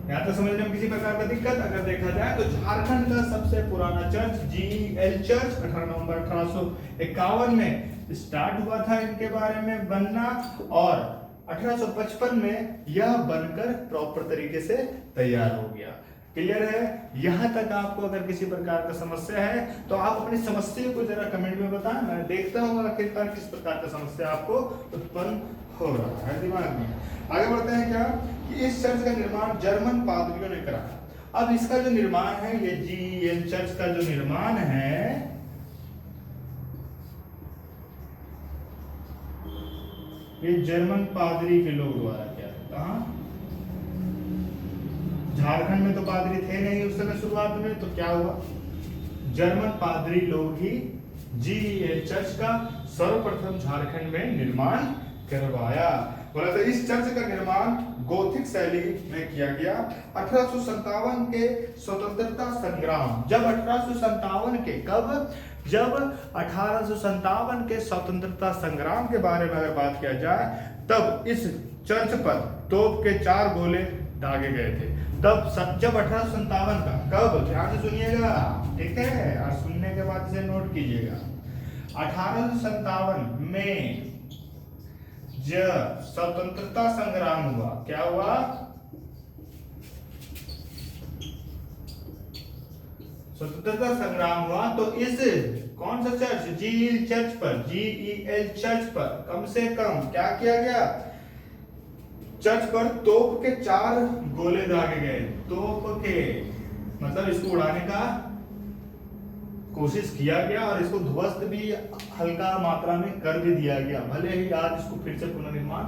यहाँ तो समझने में किसी प्रकार का दिक्कत अगर देखा जाए तो झारखंड का सबसे पुराना चर्च GEL चर्च 18 नवंबर 1851 में स्टार्ट हुआ था इनके बारे में बनना, और 1855 में यह बनकर प्रॉपर तरीके से तैयार हो गया। क्लियर है? यहां तक आपको अगर किसी प्रकार का समस्या है तो आप अपनी समस्या को जरा कमेंट में बताएं, मैं देखता हूं आखिरकार किस प्रकार का समस्या आपको उत्पन्न हो रहा है दिमाग में। आगे बढ़ते हैं क्या कि इस चर्च का निर्माण जर्मन पादरियों ने करा। अब इसका जो निर्माण है, ये GEL चर्च का जो निर्माण है, ये जर्मन पादरी के लोग द्वारा किया। कहाँ? झारखंड में तो पादरी थे नहीं उस समय शुरुआत में, तो क्या हुआ? जर्मन पादरी लोग ही GEL चर्च का सर्वप्रथम झारखंड में निर्माण करवाया। बोला तो इस चर्च का निर्माण गोथिक शैली में किया गया। 1857 के स्वतंत्रता संग्राम, जब 1857 के, कब? जब 1857 के स्वतंत्रता संग्राम के बारे में अगर बात किया जाए, तब इस चर्च पर तोप के 4 गोले दागे गए थे। तब जब 1857 का, कब? ध्यान से सुनिएगा, ठीक है, और सुनने के बाद इसे नोट कीजिएगा। 1857 में जब स्वतंत्रता संग्राम हुआ, क्या हुआ? स्वतंत्रता संग्राम हुआ तो इस कौन सा चर्च, जीईल चर्च पर, जीईएल चर्च पर कम से कम क्या किया गया, चर्च पर तोप के 4 गोले दागे गए। तोप के मतलब इसको उड़ाने का कोशिश किया गया और इसको ध्वस्त भी हल्का मात्रा में कर भी दिया गया। भले ही आज इसको फिर से पुनर्निर्माण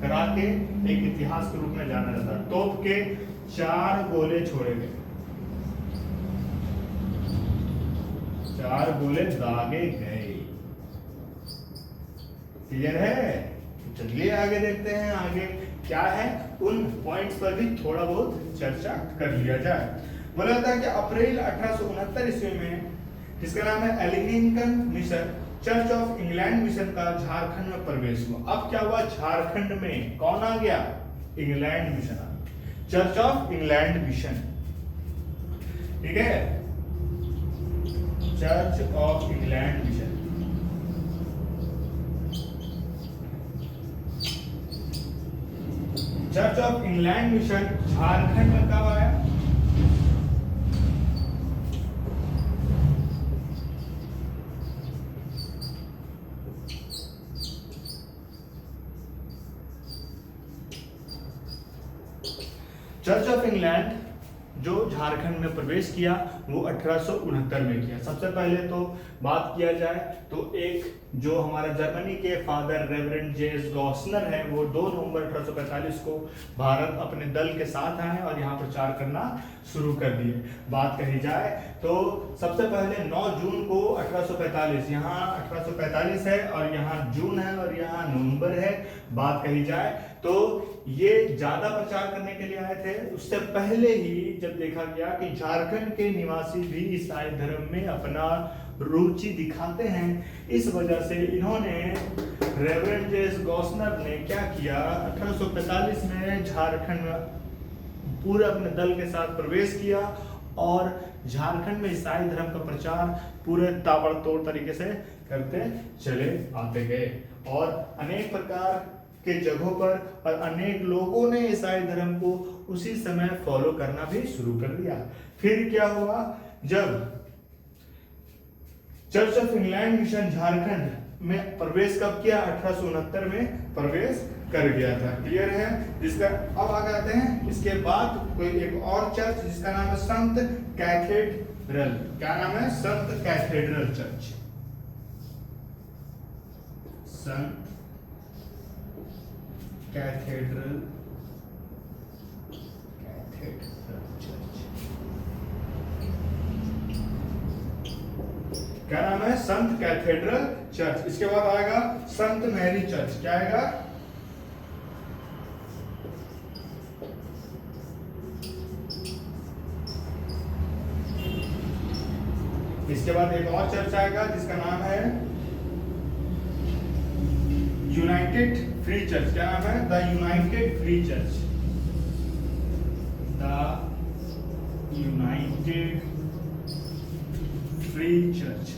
करा के एक इतिहास के रूप में जाना जाता है। तोप के 4 गोले छोड़े गए, 4 गोले दागे गए। क्लियर है? चलिए आगे देखते हैं, आगे क्या है, उन पॉइंट्स पर भी थोड़ा बहुत चर्चा कर लिया जाए। बोला जाता है कि अप्रैल 1869 ईस्वी में, जिसका नाम है Ellington mission, church of England mission का झारखंड में प्रवेश हुआ। अब क्या हुआ, झारखंड में कौन आ गया, इंग्लैंड मिशन आ गया, चर्च ऑफ इंग्लैंड मिशन। ठीक है, church of England mission. Church of England mission Jharkhand में कब आया, चर्च ऑफ इंग्लैंड जो झारखंड में प्रवेश किया वो 1869 में किया। सबसे पहले तो बात किया जाए तो एक जो हमारा जर्मनी के फादर रेवरेंड जेस गॉसनर है, वो 2 नवंबर 1845 को भारत अपने दल के साथ आए और यहाँ प्रचार करना शुरू कर दिए। बात कही जाए तो सबसे पहले 9 जून को 1845, यहाँ 1845 है और यहाँ जून है और यहाँ नवंबर है। बात कही जाए तो ये ज्यादा प्रचार करने के लिए आए थे। उससे पहले ही जब देखा गया कि झारखंड के निवासी भी ईसाई धर्म में अपना रुचि दिखाते हैं, इस वजह से इन्होंने, रेवरेंड जेस गॉसनर ने क्या किया, 1845 में झारखंड में पूरे अपने दल के साथ प्रवेश किया और झारखंड में ईसाई धर्म का प्रचार पूरे ताबड़तोड़ तरीके से करते चले आते गए और अनेक प्रकार के जगहों पर और अनेक लोगों ने ईसाई धर्म को उसी समय फॉलो करना भी शुरू कर दिया। फिर क्या हुआ, जब church of England mission Jharkhand में प्रवेश कब किया, 1869 में प्रवेश कर गया था। क्लियर है? जिसका अब आगे आते हैं, इसके बाद कोई एक और चर्च जिसका नाम है संत कैथेड्रल। क्या नाम है? संत कैथेड्रल चर्च। संत कैथेड्रल चर्च। क्या नाम है? संत कैथेड्रल चर्च। इसके बाद आएगा संत मैरी चर्च। क्या आएगा? इसके बाद एक और चर्च आएगा जिसका नाम है यूनाइटेड फ्री चर्च। क्या नाम है? The United free church. The United free church.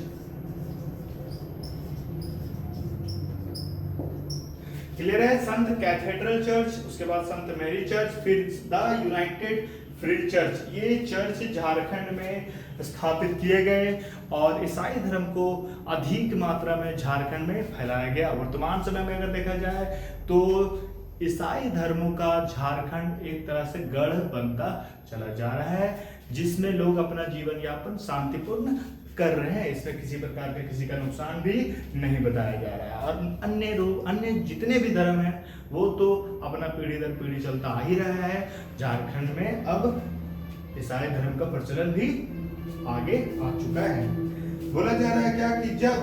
Clear है? संत कैथेड्रल चर्च, उसके बाद संत मैरी चर्च, फिर द यूनाइटेड फ्री चर्च। ये चर्च झारखंड में स्थापित किए गए और ईसाई धर्म को अधिक मात्रा में झारखंड में फैलाया गया। वर्तमान समय में अगर देखा जाए तो ईसाई धर्मों का झारखंड एक तरह से गढ़ बनता चला जा रहा है, जिसमें लोग अपना जीवन यापन शांतिपूर्ण कर रहे हैं। इसमें किसी प्रकार का किसी का नुकसान भी नहीं बताया जा रहा है। और अन्य जितने भी धर्म हैं वो तो अपना पीढ़ी दर पीढ़ी चलता आ ही रहा है। झारखंड में अब ईसाई धर्म का प्रचलन भी आगे आ चुका है। बोला जा रहा है क्या कि जब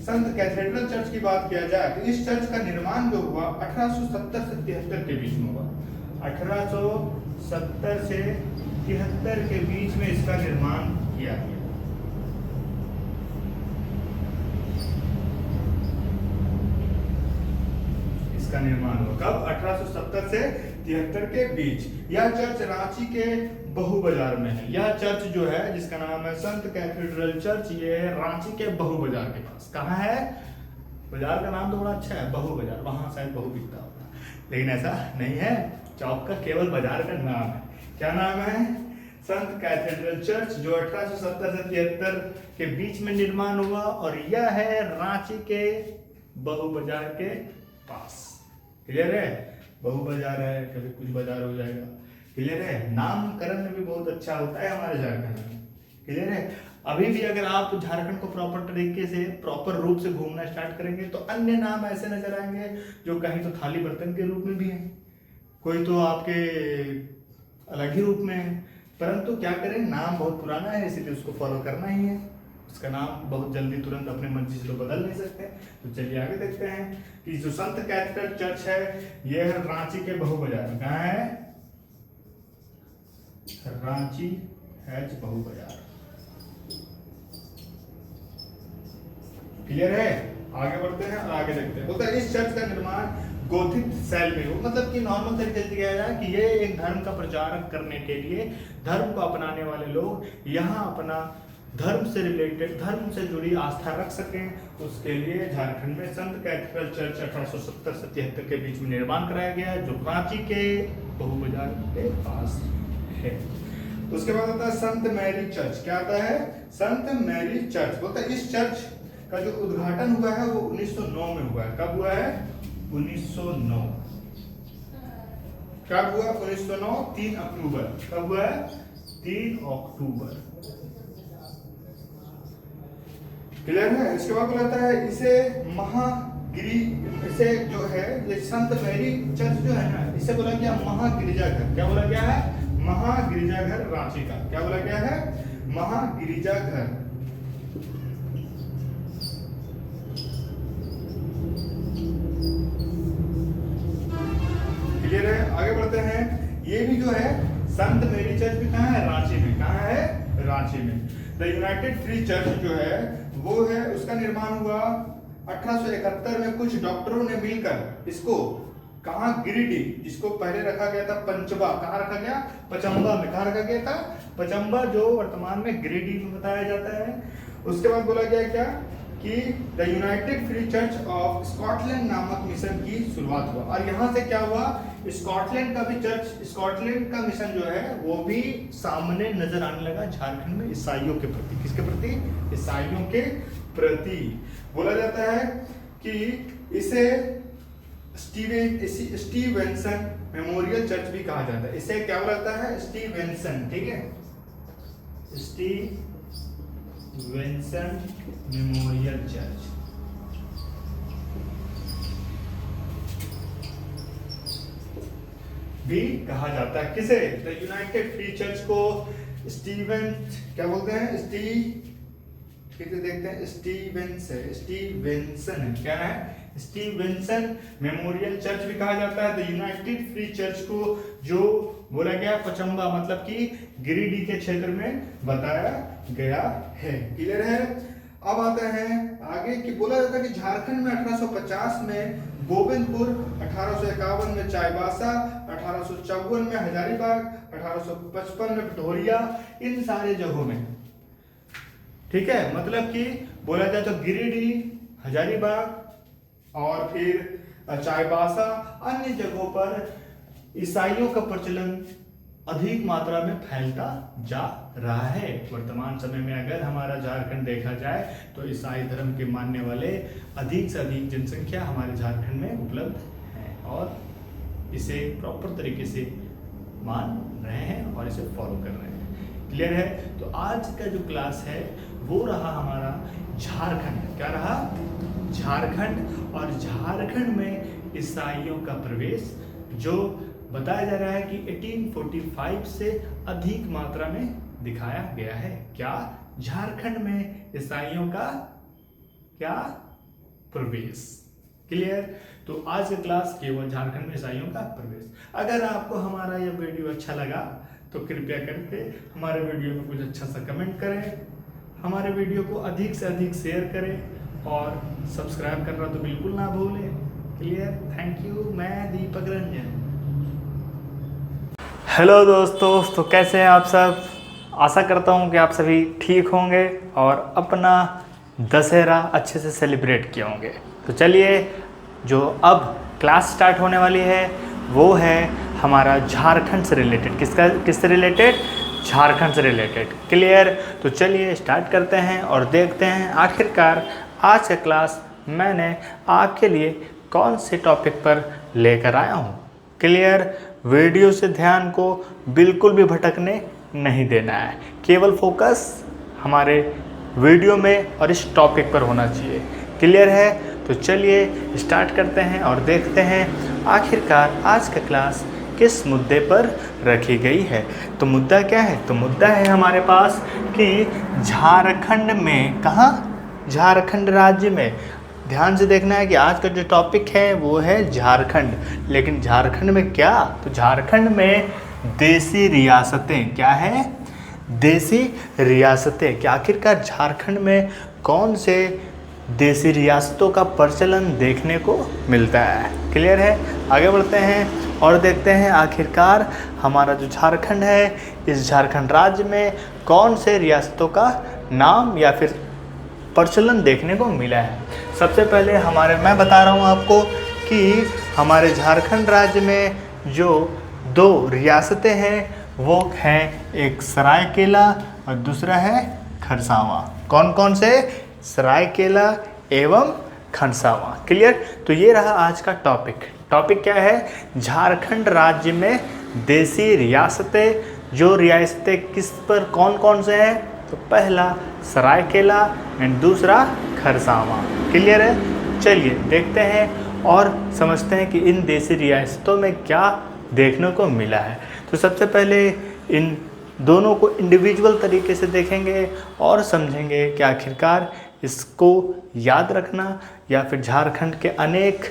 संत कैथेड्रल चर्च की बात किया जाए तो इस चर्च का निर्माण जो हुआ 1870 से 73 के बीच में हुआ। 1870 से 73 के बीच में इसका निर्माण किया गया। इसका निर्माण हुआ कब? 1870 से 73 के बीच। यह चर्च रांची के बहु बाजार में है। यह चर्च जो है जिसका नाम है संत कैथेड्रल चर्च, ये रांची के बहु बाजार के पास। कहाँ है? बाजार का नाम तो बड़ा अच्छा है, बहु बाजार। वहां शायद बहु बिकता होगा, लेकिन ऐसा नहीं है। चौक का केवल बाजार का नाम है। क्या नाम है? संत कैथेड्रल चर्च जो 1870 से 73 के बीच में निर्माण हुआ और यह है रांची के बहु बाजार के पास। क्लियर है? बहु बाजार है, कभी कुछ बाजार हो जाएगा। क्लियर है? नामकरण में भी बहुत अच्छा होता है हमारे झारखंड में। क्लियर है? अभी भी अगर आप झारखंड को प्रॉपर तरीके से प्रॉपर रूप से घूमना स्टार्ट करेंगे तो अन्य नाम ऐसे नजर आएंगे जो कहीं तो थाली बर्तन के रूप में भी हैं, कोई तो आपके अलग ही रूप में है। परंतु क्या करें, नाम बहुत पुराना है इसलिए उसको फॉलो करना ही है। उसका नाम बहुत जल्दी तुरंत अपने मर्जी से तो बदल नहीं सकते। तो चलिए आगे देखते हैं कि जो संत कैथेड्रल चर्च है यह है रांची के बहु बाजार में। कहाँ है? रांची है बहु बाजार। क्लियर है? आगे बढ़ते हैं और आगे देखते हैं। बोलते हैं इस चर्च का निर्माण गोथिक शैली में हो, मतलब कि नॉर्मल तरीके से किया जाए कि ये एक धर्म का प्रचार करने के लिए धर्म को अपनाने वाले लोग यहाँ अपना धर्म से रिलेटेड, धर्म से जुड़ी आस्था रख सकें, उसके लिए झारखंड में संत कैथेड्रल चर्च 1870 से 73 के बीच में निर्माण कराया गया जो रांची के बहु बाजार के पास है। उसके बाद आता है संत मैरी चर्च। क्या आता है? संत मैरी चर्च। बोलता है इस चर्च का जो उद्घाटन हुआ है वो 1909 में हुआ है। कब हुआ है? 1909। कब हुआ? 1909 3 अक्टूबर। कब हुआ है? 3 अक्टूबर। क्लियर है? इसके बाद बोलता है इसे महागिरी, इसे जो है ये संत मैरी चर्च जो है ना, इसे बोला गया महागिरिजाघर। क्या बोला गया है? महागिरिजाघर रांची का। क्या बोला गया है? महागिरिजाघर। क्लियर है? आगे बढ़ते हैं। ये भी जो है संत मैरी चर्च भी कहाँ है? रांची में। कहाँ है? रांची में। द यूनाइटेड फ्री चर्च जो है वो है, उसका निर्माण हुआ 1871 में कुछ डॉक्टरों ने मिलकर इसको कहाँ? गिरिडीह, जिसको पहले रखा गया था पंचबा। कहाँ रखा गया? पचम्बा में। कहाँ रखा गया था? पचम्बा, जो वर्तमान में गिरिडीह में बताया जाता है। उसके बाद बोला गया क्या कि the United free church of Scotland नामक मिशन की शुरुआत हुआ। और यहाँ से क्या हुआ? स्कॉटलैंड का भी चर्च, स्कॉटलैंड का मिशन जो है वो भी सामने नजर आने लगा झारखंड में ईसाइयों के प्रति। किसके प्रति? ईसाइयों के प्रति। बोला जाता है कि इसे स्टीवेंसन मेमोरियल चर्च भी कहा जाता है। इसे क्या बोला जाता है? स्टीवेंसन। ठीक है? Stevenson memorial church. भी कहा जाता है। किसे? द यूनाइटेड फ्री चर्च को स्टीवन क्या बोलते हैं? देखते हैं। स्टीवेंसन है। क्या है? स्टीवेंसन मेमोरियल चर्च भी कहा जाता है। द यूनाइटेड फ्री चर्च को जो बोला गया पचम्बा, मतलब कि गिरिडीह के क्षेत्र में बताया गया है। क्लियर है? अब आते हैं आगे कि बोला जाता है कि झारखंड में 1850 में गोविंदपुर, 1851 में चाईबासा, 1854 में हजारीबाग, 1855 में पिठोरिया, इन सारे जगहों में, ठीक है, मतलब कि बोला जाए तो गिरिडीह, हजारीबाग और फिर चाईबासा, अन्य जगहों पर ईसाइयों का प्रचलन अधिक मात्रा में फैलता जा रहा है। वर्तमान समय में अगर हमारा झारखंड देखा जाए तो ईसाई धर्म के मानने वाले अधिक से अधिक जनसंख्या हमारे झारखंड में उपलब्ध है और इसे प्रॉपर तरीके से मान रहे हैं और इसे फॉलो कर रहे हैं। क्लियर है? तो आज का जो क्लास है वो रहा हमारा झारखंड। क्या रहा? झारखंड। और झारखंड में ईसाइयों का प्रवेश जो बताया जा रहा है कि 1845 से अधिक मात्रा में दिखाया गया है। क्या? झारखंड में ईसाइयों का क्या? प्रवेश। क्लियर? तो आज का क्लास केवल झारखंड में ईसाइयों का प्रवेश। अगर आपको हमारा यह वीडियो अच्छा लगा तो कृपया करके हमारे वीडियो में कुछ अच्छा सा कमेंट करें, हमारे वीडियो को अधिक से अधिक शेयर करें और सब्सक्राइब करना तो बिल्कुल ना भूलें। क्लियर? Thank you. मैं दीपक रंजन। हेलो दोस्तों, तो कैसे हैं आप सब? आशा करता हूं कि आप सभी ठीक होंगे और अपना दशहरा अच्छे से सेलिब्रेट किए होंगे। तो चलिए, जो अब क्लास स्टार्ट होने वाली है वो है हमारा झारखंड से रिलेटेड। किससे रिलेटेड? झारखंड से रिलेटेड। क्लियर? तो चलिए स्टार्ट करते हैं और देखते हैं आखिरकार आज का क्लास मैंने आपके लिए कौन से टॉपिक पर लेकर आया हूँ। क्लियर? वीडियो से ध्यान को बिल्कुल भी भटकने नहीं देना है, केवल फोकस हमारे वीडियो में और इस टॉपिक पर होना चाहिए। क्लियर है? तो चलिए स्टार्ट करते हैं और देखते हैं आखिरकार आज का क्लास किस मुद्दे पर रखी गई है। तो मुद्दा क्या है? तो मुद्दा है हमारे पास कि झारखंड में, कहाँ? झारखंड राज्य में। ध्यान से देखना है कि आज का जो टॉपिक है वो है झारखंड। लेकिन झारखंड में क्या? तो झारखंड में देसी रियासतें। क्या है? देसी रियासतें। क्या आखिरकार झारखंड में कौन से देसी रियासतों का प्रचलन देखने को मिलता है? क्लियर है? आगे बढ़ते हैं और देखते हैं आखिरकार हमारा जो झारखंड है, इस झारखंड राज्य में कौन से रियासतों का नाम या फिर प्रचलन देखने को मिला है। सबसे पहले मैं बता रहा हूँ आपको कि हमारे झारखंड राज्य में जो दो रियासतें हैं वो हैं, एक सरायकेला और दूसरा है खरसावां। कौन कौन से? सरायकेला एवं खरसावां। क्लियर? तो ये रहा आज का टॉपिक। टॉपिक क्या है? झारखंड राज्य में देसी रियासतें। जो रियासतें किस पर कौन कौन से हैं? तो पहला सरायकेला एंड दूसरा खरसावां। क्लियर है? चलिए देखते हैं और समझते हैं कि इन देसी रियासतों में क्या देखने को मिला है। तो सबसे पहले इन दोनों को इंडिविजुअल तरीके से देखेंगे और समझेंगे कि आखिरकार इसको याद रखना या फिर झारखंड के अनेक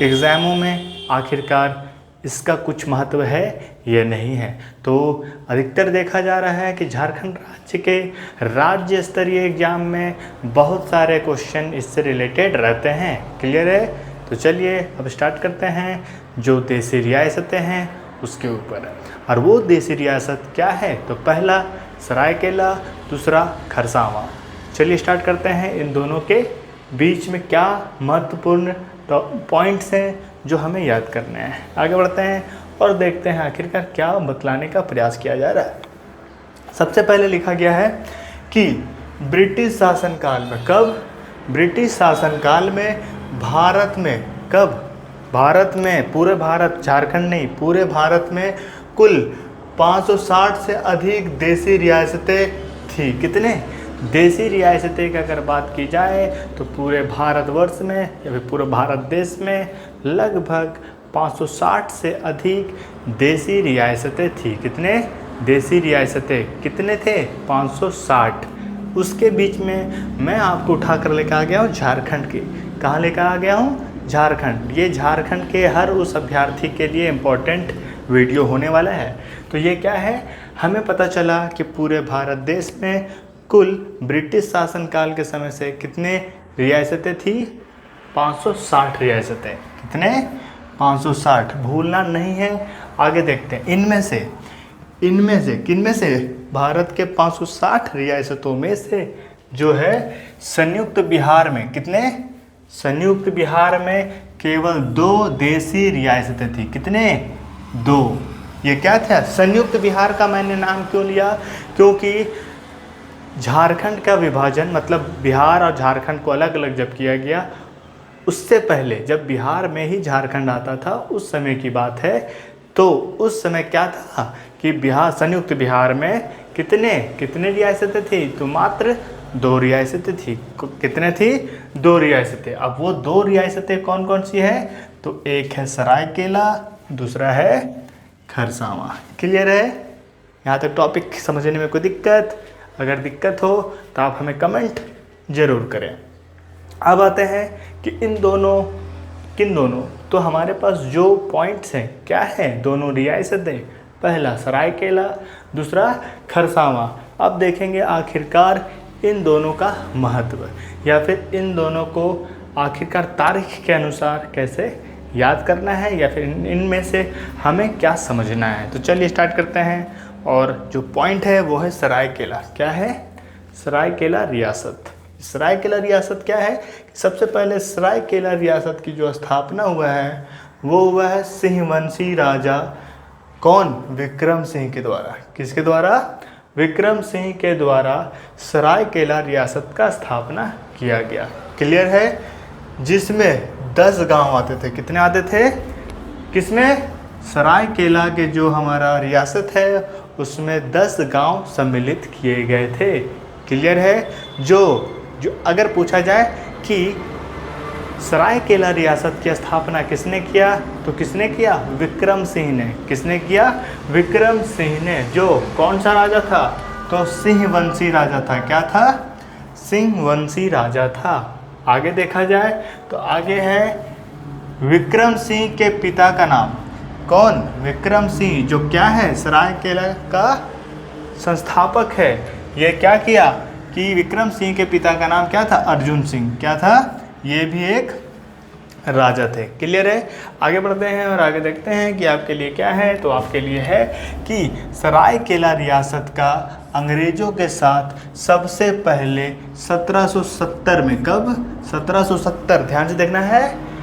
एग्ज़ामों में आखिरकार इसका कुछ महत्व है या नहीं है। तो अधिकतर देखा जा रहा है कि झारखंड राज्य के राज्य स्तरीय एग्ज़ाम में बहुत सारे क्वेश्चन इससे रिलेटेड रहते हैं। क्लियर है? तो चलिए अब स्टार्ट करते हैं जो देसी रियासतें हैं उसके ऊपर। और वो देसी रियासत क्या है? तो पहला सरायकेला, दूसरा खरसावां। चलिए स्टार्ट करते हैं। इन दोनों के बीच में क्या महत्वपूर्ण पॉइंट्स हैं जो हमें याद करने हैं। आगे बढ़ते हैं और देखते हैं आखिरकार क्या बतलाने का प्रयास किया जा रहा है। सबसे पहले लिखा गया है कि ब्रिटिश शासनकाल में, कब? ब्रिटिश शासनकाल में भारत में, कब? भारत में, पूरे भारत, झारखंड नहीं, पूरे भारत में कुल 560 से अधिक देसी रियासतें थी। कितने? देसी रियासतें की अगर बात की जाए तो पूरे भारतवर्ष में या फिर पूरे भारत देश में लगभग 560 से अधिक देसी रियासतें थी। कितने? देसी रियासतें कितने थे? 560। उसके बीच में मैं आपको उठा कर लेकर आ गया हूँ झारखंड की। कहाँ लेकर आ गया हूँ? झारखंड। ये झारखंड के हर उस अभ्यर्थी के लिए इम्पोर्टेंट वीडियो होने वाला है। तो ये क्या है? हमें पता चला कि पूरे भारत देश में कुल ब्रिटिश शासनकाल के समय से कितने रियासतें थी? 560 रियासतें। कितने? 560। भूलना नहीं है। आगे देखते हैं इनमें से किनमें से? भारत के 560 रियासतों में से जो है संयुक्त बिहार में, कितने? संयुक्त बिहार में केवल 2 देसी रियासतें थी। कितने? 2। ये क्या था? संयुक्त बिहार का मैंने नाम क्यों लिया? क्योंकि झारखंड का विभाजन, मतलब बिहार और झारखंड को अलग अलग जब किया गया, उससे पहले जब बिहार में ही झारखंड आता था उस समय की बात है। तो उस समय क्या था कि संयुक्त बिहार में कितने रियासतें थी? तो मात्र 2 रियासतें थी। कितने थी? 2 रियासतें। अब वो 2 रियासतें कौन कौन सी है? तो एक है सरायकेला, दूसरा है खरसावां। क्लियर है? यहाँ तक टॉपिक समझने में कोई दिक्कत? अगर दिक्कत हो तो आप हमें कमेंट ज़रूर करें। अब आते हैं कि किन दोनों तो हमारे पास जो पॉइंट्स हैं क्या है? दोनों रियासतें, पहला सरायकेला, दूसरा खरसावां। अब देखेंगे आखिरकार इन दोनों का महत्व या फिर इन दोनों को आखिरकार तारीख के अनुसार कैसे याद करना है या फिर इनमें से हमें क्या समझना है। तो चलिए स्टार्ट करते हैं। और जो पॉइंट है वो है सरायकेला। क्या है? सरायकेला रियासत। सरायकेला रियासत क्या है? सबसे पहले सरायकेला रियासत की जो स्थापना हुआ है वो हुआ है सिंहवंशी राजा कौन? विक्रम सिंह के द्वारा। किसके द्वारा? विक्रम सिंह के द्वारा सरायकेला रियासत का स्थापना किया गया। क्लियर है? जिसमें 10 गांव आते थे। कितने आते थे? किसमें? सरायकेला के जो हमारा रियासत है उसमें 10 गांव सम्मिलित किए गए थे। क्लियर है? जो अगर पूछा जाए कि सरायकेला रियासत की स्थापना किसने किया, तो किसने किया? विक्रम सिंह ने। किसने किया? विक्रम सिंह ने। जो कौन सा राजा था? तो सिंहवंशी राजा था। क्या था? सिंहवंशी राजा था। आगे देखा जाए तो आगे है विक्रम सिंह के पिता का नाम। कौन? विक्रम सिंह, जो क्या है? सरायकेला का संस्थापक है। ये क्या किया कि विक्रम सिंह के पिता का नाम क्या था? अर्जुन सिंह। क्या था? ये भी एक राजा थे। क्लियर है? आगे बढ़ते हैं और आगे देखते हैं कि आपके लिए क्या है। तो आपके लिए है कि सरायकेला रियासत का अंग्रेज़ों के साथ सबसे पहले 1770 में, कब? 1770, ध्यान से देखना है।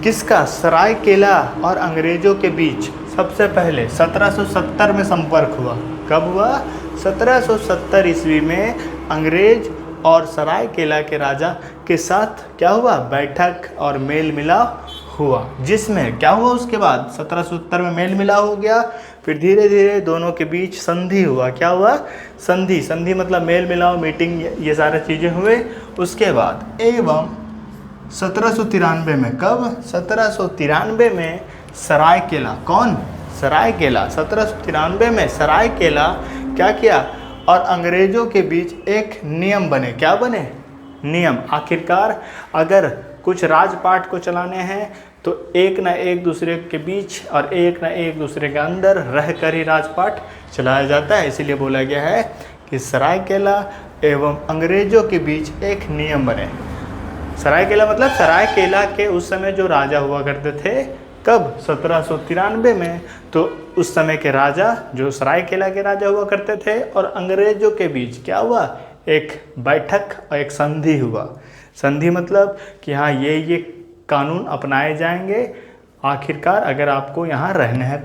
किसका? सरायकेला और अंग्रेज़ों के बीच सबसे पहले 1770 में संपर्क हुआ। कब हुआ? 1770 ईस्वी में अंग्रेज और सरायकेला के राजा के साथ क्या हुआ? बैठक और मेल मिलाप हुआ। जिसमें क्या हुआ? उसके बाद 1770 में मेल मिलाप हो गया। फिर धीरे धीरे दोनों के बीच संधि हुआ। क्या हुआ? संधि। संधि मतलब मेल मिलाप, मीटिंग, ये सारी चीज़ें हुए। उसके बाद एवं 1793 में, कब? 1793 में सरायकेला, कौन? सरायकेला। 1793 में सरायकेला क्या किया? और अंग्रेज़ों के बीच एक नियम बने। क्या बने? नियम। आखिरकार अगर कुछ राजपाट को चलाने हैं तो एक ना एक दूसरे के बीच और एक ना एक दूसरे के अंदर रहकर ही राजपाट चलाया जाता है। इसीलिए बोला गया है कि सरायकेला एवं अंग्रेज़ों के बीच एक नियम बने। सरायकेला मतलब सरायकेला के उस समय जो राजा हुआ करते थे, कब? 1793 में। तो उस समय के राजा जो सरायकेला के राजा हुआ करते थे और अंग्रेज़ों के बीच क्या हुआ? एक बैठक और एक संधि हुआ। संधि मतलब कि हाँ ये कानून अपनाए जाएंगे आखिरकार अगर आपको यहाँ रहना है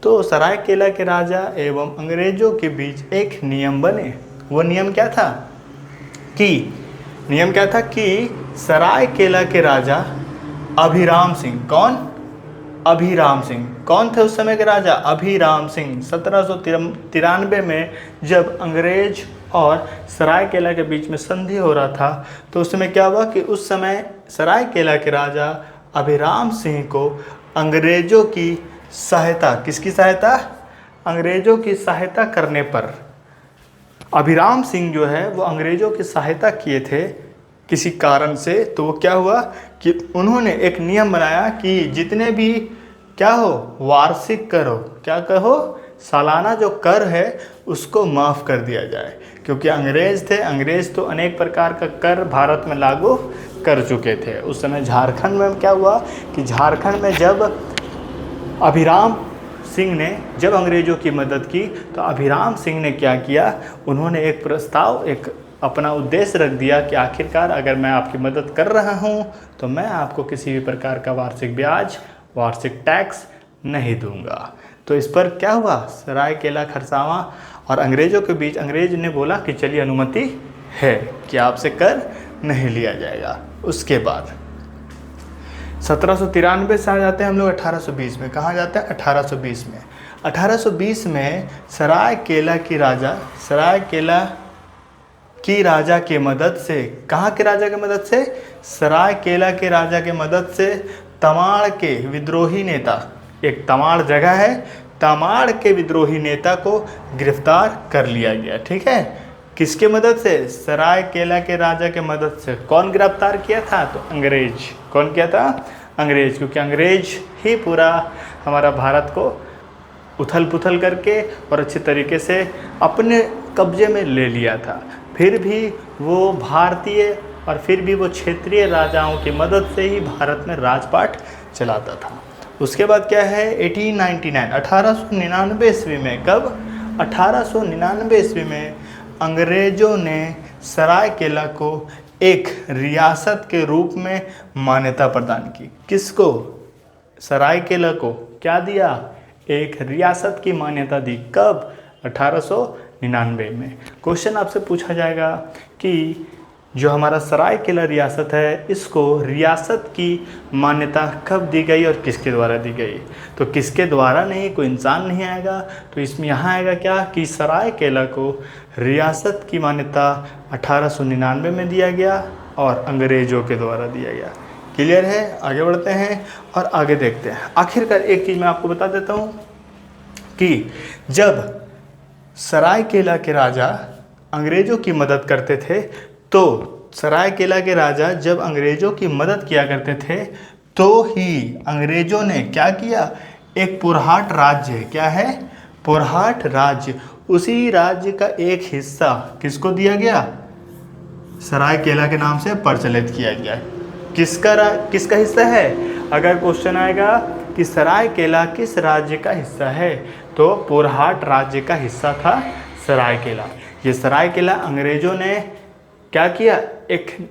तो सरायकेला के राजा एवं अंग्रेज़ों के बीच एक नियम बने। वो नियम क्या था कि सरायकेला के राजा अभिराम सिंह, कौन? अभिराम सिंह। कौन थे उस समय के राजा? अभिराम सिंह। 1793 में जब अंग्रेज और सरायकेला के बीच में संधि हो रहा था तो उस समय क्या हुआ कि उस समय सरायकेला के राजा अभिराम सिंह को अंग्रेज़ों की सहायता, किसकी सहायता? अंग्रेज़ों की सहायता करने पर अभिराम सिंह जो है वो अंग्रेज़ों की सहायता किए थे किसी कारण से। तो वो क्या हुआ कि उन्होंने एक नियम बनाया कि जितने भी क्या हो वार्षिक कर हो, क्या कहो, सालाना जो कर है उसको माफ़ कर दिया जाए। क्योंकि अंग्रेज़ थे, अंग्रेज़ तो अनेक प्रकार का कर भारत में लागू कर चुके थे। उस समय झारखंड में क्या हुआ कि झारखंड में जब अभिराम सिंह ने जब अंग्रेज़ों की मदद की तो अभिराम सिंह ने क्या किया, उन्होंने एक प्रस्ताव, एक अपना उद्देश्य रख दिया कि आखिरकार अगर मैं आपकी मदद कर रहा हूं तो मैं आपको किसी भी प्रकार का वार्षिक ब्याज, वार्षिक टैक्स नहीं दूंगा। तो इस पर क्या हुआ, सरायकेला खरसावां और अंग्रेज़ों के बीच अंग्रेज ने बोला कि चलिए अनुमति है कि आपसे कर नहीं लिया जाएगा। उसके बाद 1793 से आ जाते हैं हम लोग 1820 में। कहाँ जाते हैं? 1820 में। 1820 में सरायकेला की राजा के मदद से, कहाँ के राजा की मदद से? सरायकेला के राजा के मदद से तमाड़ के विद्रोही नेता, एक तमाड़ जगह है, तमाड़ के विद्रोही नेता को गिरफ्तार कर लिया गया। ठीक है, किसके मदद से? सरायकेला के राजा के मदद से। कौन गिरफ्तार किया था? तो अंग्रेज। कौन किया था? अंग्रेज, क्योंकि अंग्रेज ही पूरा हमारा भारत को उथल पुथल करके और अच्छे तरीके से अपने कब्जे में ले लिया था। फिर भी वो भारतीय और फिर भी वो क्षेत्रीय राजाओं की मदद से ही भारत में राजपाट चलाता था। उसके बाद क्या है? 1899 ईस्वी में। कब? 1899 ईस्वी में अंग्रेज़ों ने सरायकेला को एक रियासत के रूप में मान्यता प्रदान की। किसको? सरायकेला को क्या दिया? एक रियासत की मान्यता दी। कब? 1899 में। क्वेश्चन आपसे पूछा जाएगा कि जो हमारा सरायकेला रियासत है, इसको रियासत की मान्यता कब दी गई और किसके द्वारा दी गई? तो किसके द्वारा नहीं, कोई इंसान नहीं आएगा, तो इसमें यहाँ आएगा क्या कि सरायकेला को रियासत की मान्यता 1899 में दिया गया और अंग्रेज़ों के द्वारा दिया गया। क्लियर है? आगे बढ़ते हैं और आगे देखते हैं। आखिरकार एक चीज़ मैं आपको बता देता हूँ कि जब सरायकेला के राजा अंग्रेज़ों की मदद करते थे, तो सरायकेला के राजा जब अंग्रेज़ों की मदद किया करते थे तो ही अंग्रेज़ों ने क्या किया, एक पुरहाट राज्य, क्या है, पुरहाट राज्य, उसी राज्य का एक हिस्सा किसको दिया गया, सरायकेला के नाम से प्रचलित किया गया। किसका हिस्सा है? अगर क्वेश्चन आएगा कि सरायकेला किस राज्य का हिस्सा है, तो पुरहाट राज्य का हिस्सा था सरायकेला। ये सरायकेला अंग्रेज़ों ने क्या किया, एक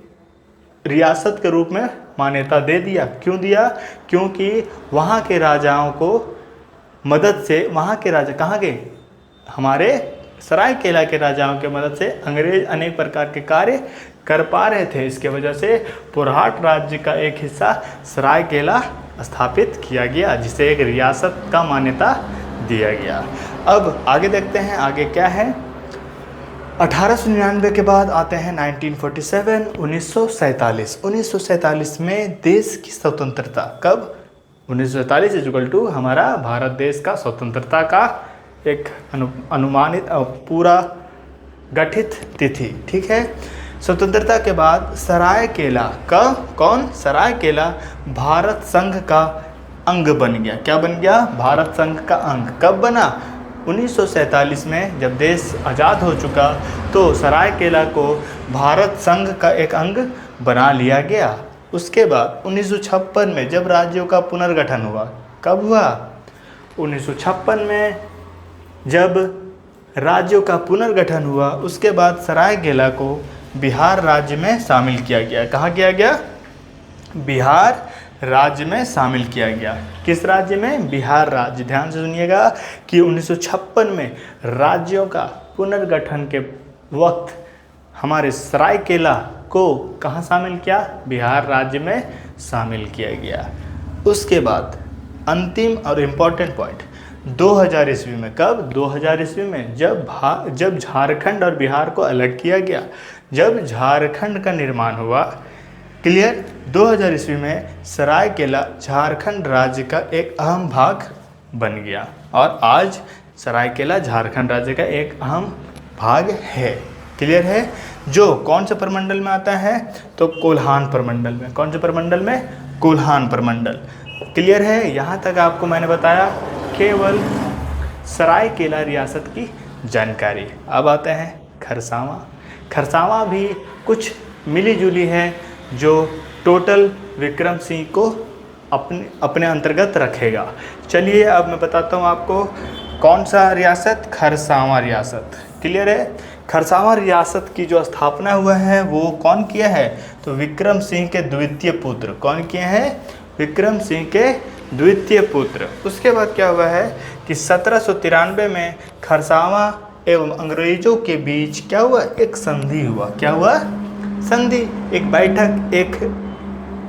रियासत के रूप में मान्यता दे दिया। क्यों दिया? क्योंकि वहाँ के राजाओं को मदद से, वहाँ के राजा कहाँ गए, हमारे सरायकेला के राजाओं की मदद से अंग्रेज अनेक प्रकार के कार्य कर पा रहे थे। इसके वजह से पुरहाट राज्य का एक हिस्सा सरायकेला स्थापित किया गया, जिसे एक रियासत का मान्यता दिया गया। अब आगे देखते हैं, आगे क्या है। 1899 के बाद आते हैं 1947, 1947। 1947 में देश की स्वतंत्रता। कब? 1947 इक्वल टू हमारा भारत देश का स्वतंत्रता का एक अनुमानित पूरा गठित तिथि। ठीक है। स्वतंत्रता के बाद सरायकेला का सरायकेला भारत संघ का अंग बन गया। क्या बन गया? भारत संघ का अंग। कब बना? 1947 में जब देश आज़ाद हो चुका तो सरायकेला को भारत संघ का एक अंग बना लिया गया। उसके बाद 1956 में जब राज्यों का पुनर्गठन हुआ, कब हुआ? 1956 में जब राज्यों का पुनर्गठन हुआ, उसके बाद सरायकेला को बिहार राज्य में शामिल किया गया। कहाँ किया गया? बिहार राज्य में शामिल किया गया। किस राज्य में? बिहार राज्य। ध्यान से सुनिएगा कि 1956 में राज्यों का पुनर्गठन के वक्त हमारे सरायकेला को कहाँ शामिल किया? बिहार राज्य में शामिल किया गया। उसके बाद अंतिम और इम्पॉर्टेंट पॉइंट 2000 ईस्वी में। कब? 2000 ईस्वी में जब झारखंड और बिहार को अलग किया गया, जब झारखंड का निर्माण हुआ। क्लियर? 2000 ईस्वी में सरायकेला झारखंड राज्य का एक अहम भाग बन गया और आज सरायकेला झारखंड राज्य का एक अहम भाग है। क्लियर है? जो कौन से प्रमंडल में आता है? तो कोल्हान प्रमंडल में। कौन से प्रमंडल में? कोल्हान प्रमंडल। क्लियर है? यहाँ तक आपको मैंने बताया केवल सरायकेला रियासत की जानकारी। अब आते हैं खरसावां। खरसावां भी कुछ मिली जुली है जो टोटल विक्रम सिंह को अपने अंतर्गत रखेगा। चलिए अब मैं बताता हूँ आपको कौन सा रियासत? खरसावां रियासत। क्लियर है? खरसावां रियासत की जो स्थापना हुआ है वो कौन किया है? तो विक्रम सिंह के द्वितीय पुत्र। कौन किए हैं? विक्रम सिंह के द्वितीय पुत्र। उसके बाद क्या हुआ है कि 1793 में खरसावां एवं अंग्रेजों के बीच क्या हुआ? एक संधि हुआ। क्या हुआ? संधि। एक बैठक, एक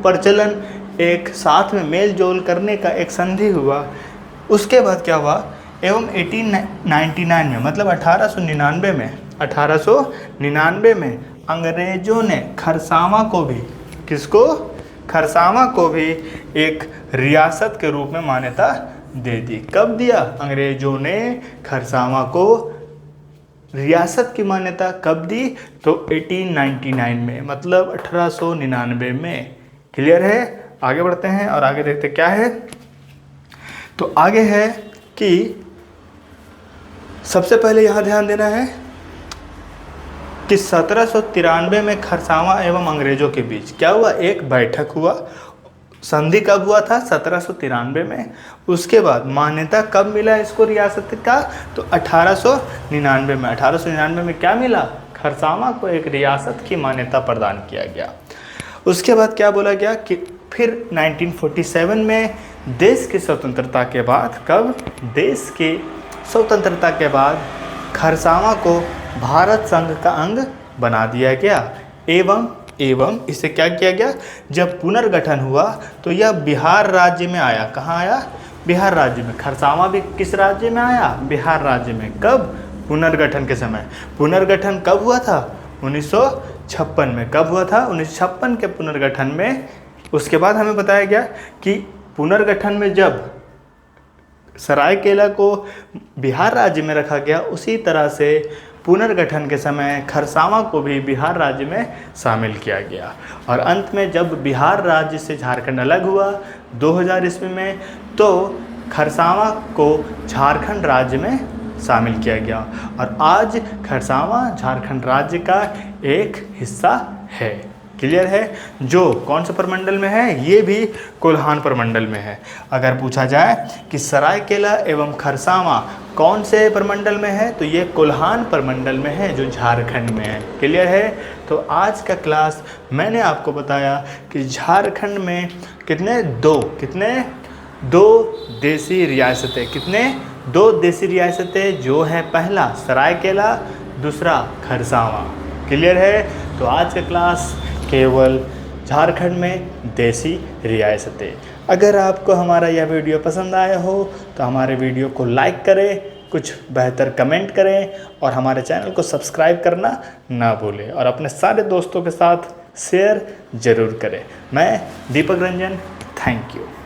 प्रचलन, एक साथ में मेल जोल करने का एक संधि हुआ। उसके बाद क्या हुआ? एवं 1899 में, मतलब 1899 में अंग्रेजों ने खरसावां को भी, किसको? खरसावां को भी एक रियासत के रूप में मान्यता दे दी। कब दिया? अंग्रेजों ने खरसावां को रियासत की मान्यता कब दी? तो 1899 में, मतलब 1899 में। क्लियर है? आगे बढ़ते हैं और आगे देखते क्या है। तो आगे है कि सबसे पहले यहाँ ध्यान देना है कि 1793 में खरसावां एवं अंग्रेजों के बीच क्या हुआ? एक बैठक हुआ। संधि कब हुआ था? 1793 में। उसके बाद मान्यता कब मिला इसको रियासत का? तो 1899 में। 1899 में क्या मिला? खरसावां को एक रियासत की मान्यता प्रदान किया गया। उसके बाद क्या बोला गया कि फिर 1947 में देश की स्वतंत्रता के बाद, कब? देश की स्वतंत्रता के बाद खरसावां को भारत संघ का अंग बना दिया गया। एवं इसे क्या किया गया? जब पुनर्गठन हुआ तो यह बिहार राज्य में आया। कहाँ आया? बिहार राज्य में। खरसावां भी किस राज्य में आया? बिहार राज्य में। कब? पुनर्गठन के समय। पुनर्गठन कब हुआ था? 1956 में। कब हुआ था? 1956 के पुनर्गठन में। उसके बाद हमें बताया गया कि पुनर्गठन में जब सरायकेला को बिहार राज्य में रखा गया, उसी तरह से पुनर्गठन के समय खरसावां को भी बिहार राज्य में शामिल किया गया। और अंत में जब बिहार राज्य से झारखंड अलग हुआ 2000 ईस्वी में, तो खरसावां को झारखंड राज्य में शामिल किया गया और आज खरसावां झारखंड राज्य का एक हिस्सा है। क्लियर है? जो कौन से प्रमंडल में है? ये भी कोल्हान प्रमंडल में है। अगर पूछा जाए कि सरायकेला एवं खरसावां कौन से प्रमंडल में है, तो ये कोल्हान प्रमंडल में है, जो झारखंड में है। क्लियर है? तो आज का क्लास मैंने आपको बताया कि झारखंड में कितने दो देसी रियासतें, दो देसी रियासतें, जो है पहला सरायकेला, दूसरा खरसावां। क्लियर है? तो आज का क्लास केवल झारखंड में देसी रियासतें। अगर आपको हमारा यह वीडियो पसंद आया हो तो हमारे वीडियो को लाइक करें, कुछ बेहतर कमेंट करें और हमारे चैनल को सब्सक्राइब करना ना भूलें और अपने सारे दोस्तों के साथ शेयर ज़रूर करें। मैं दीपक रंजन, थैंक यू।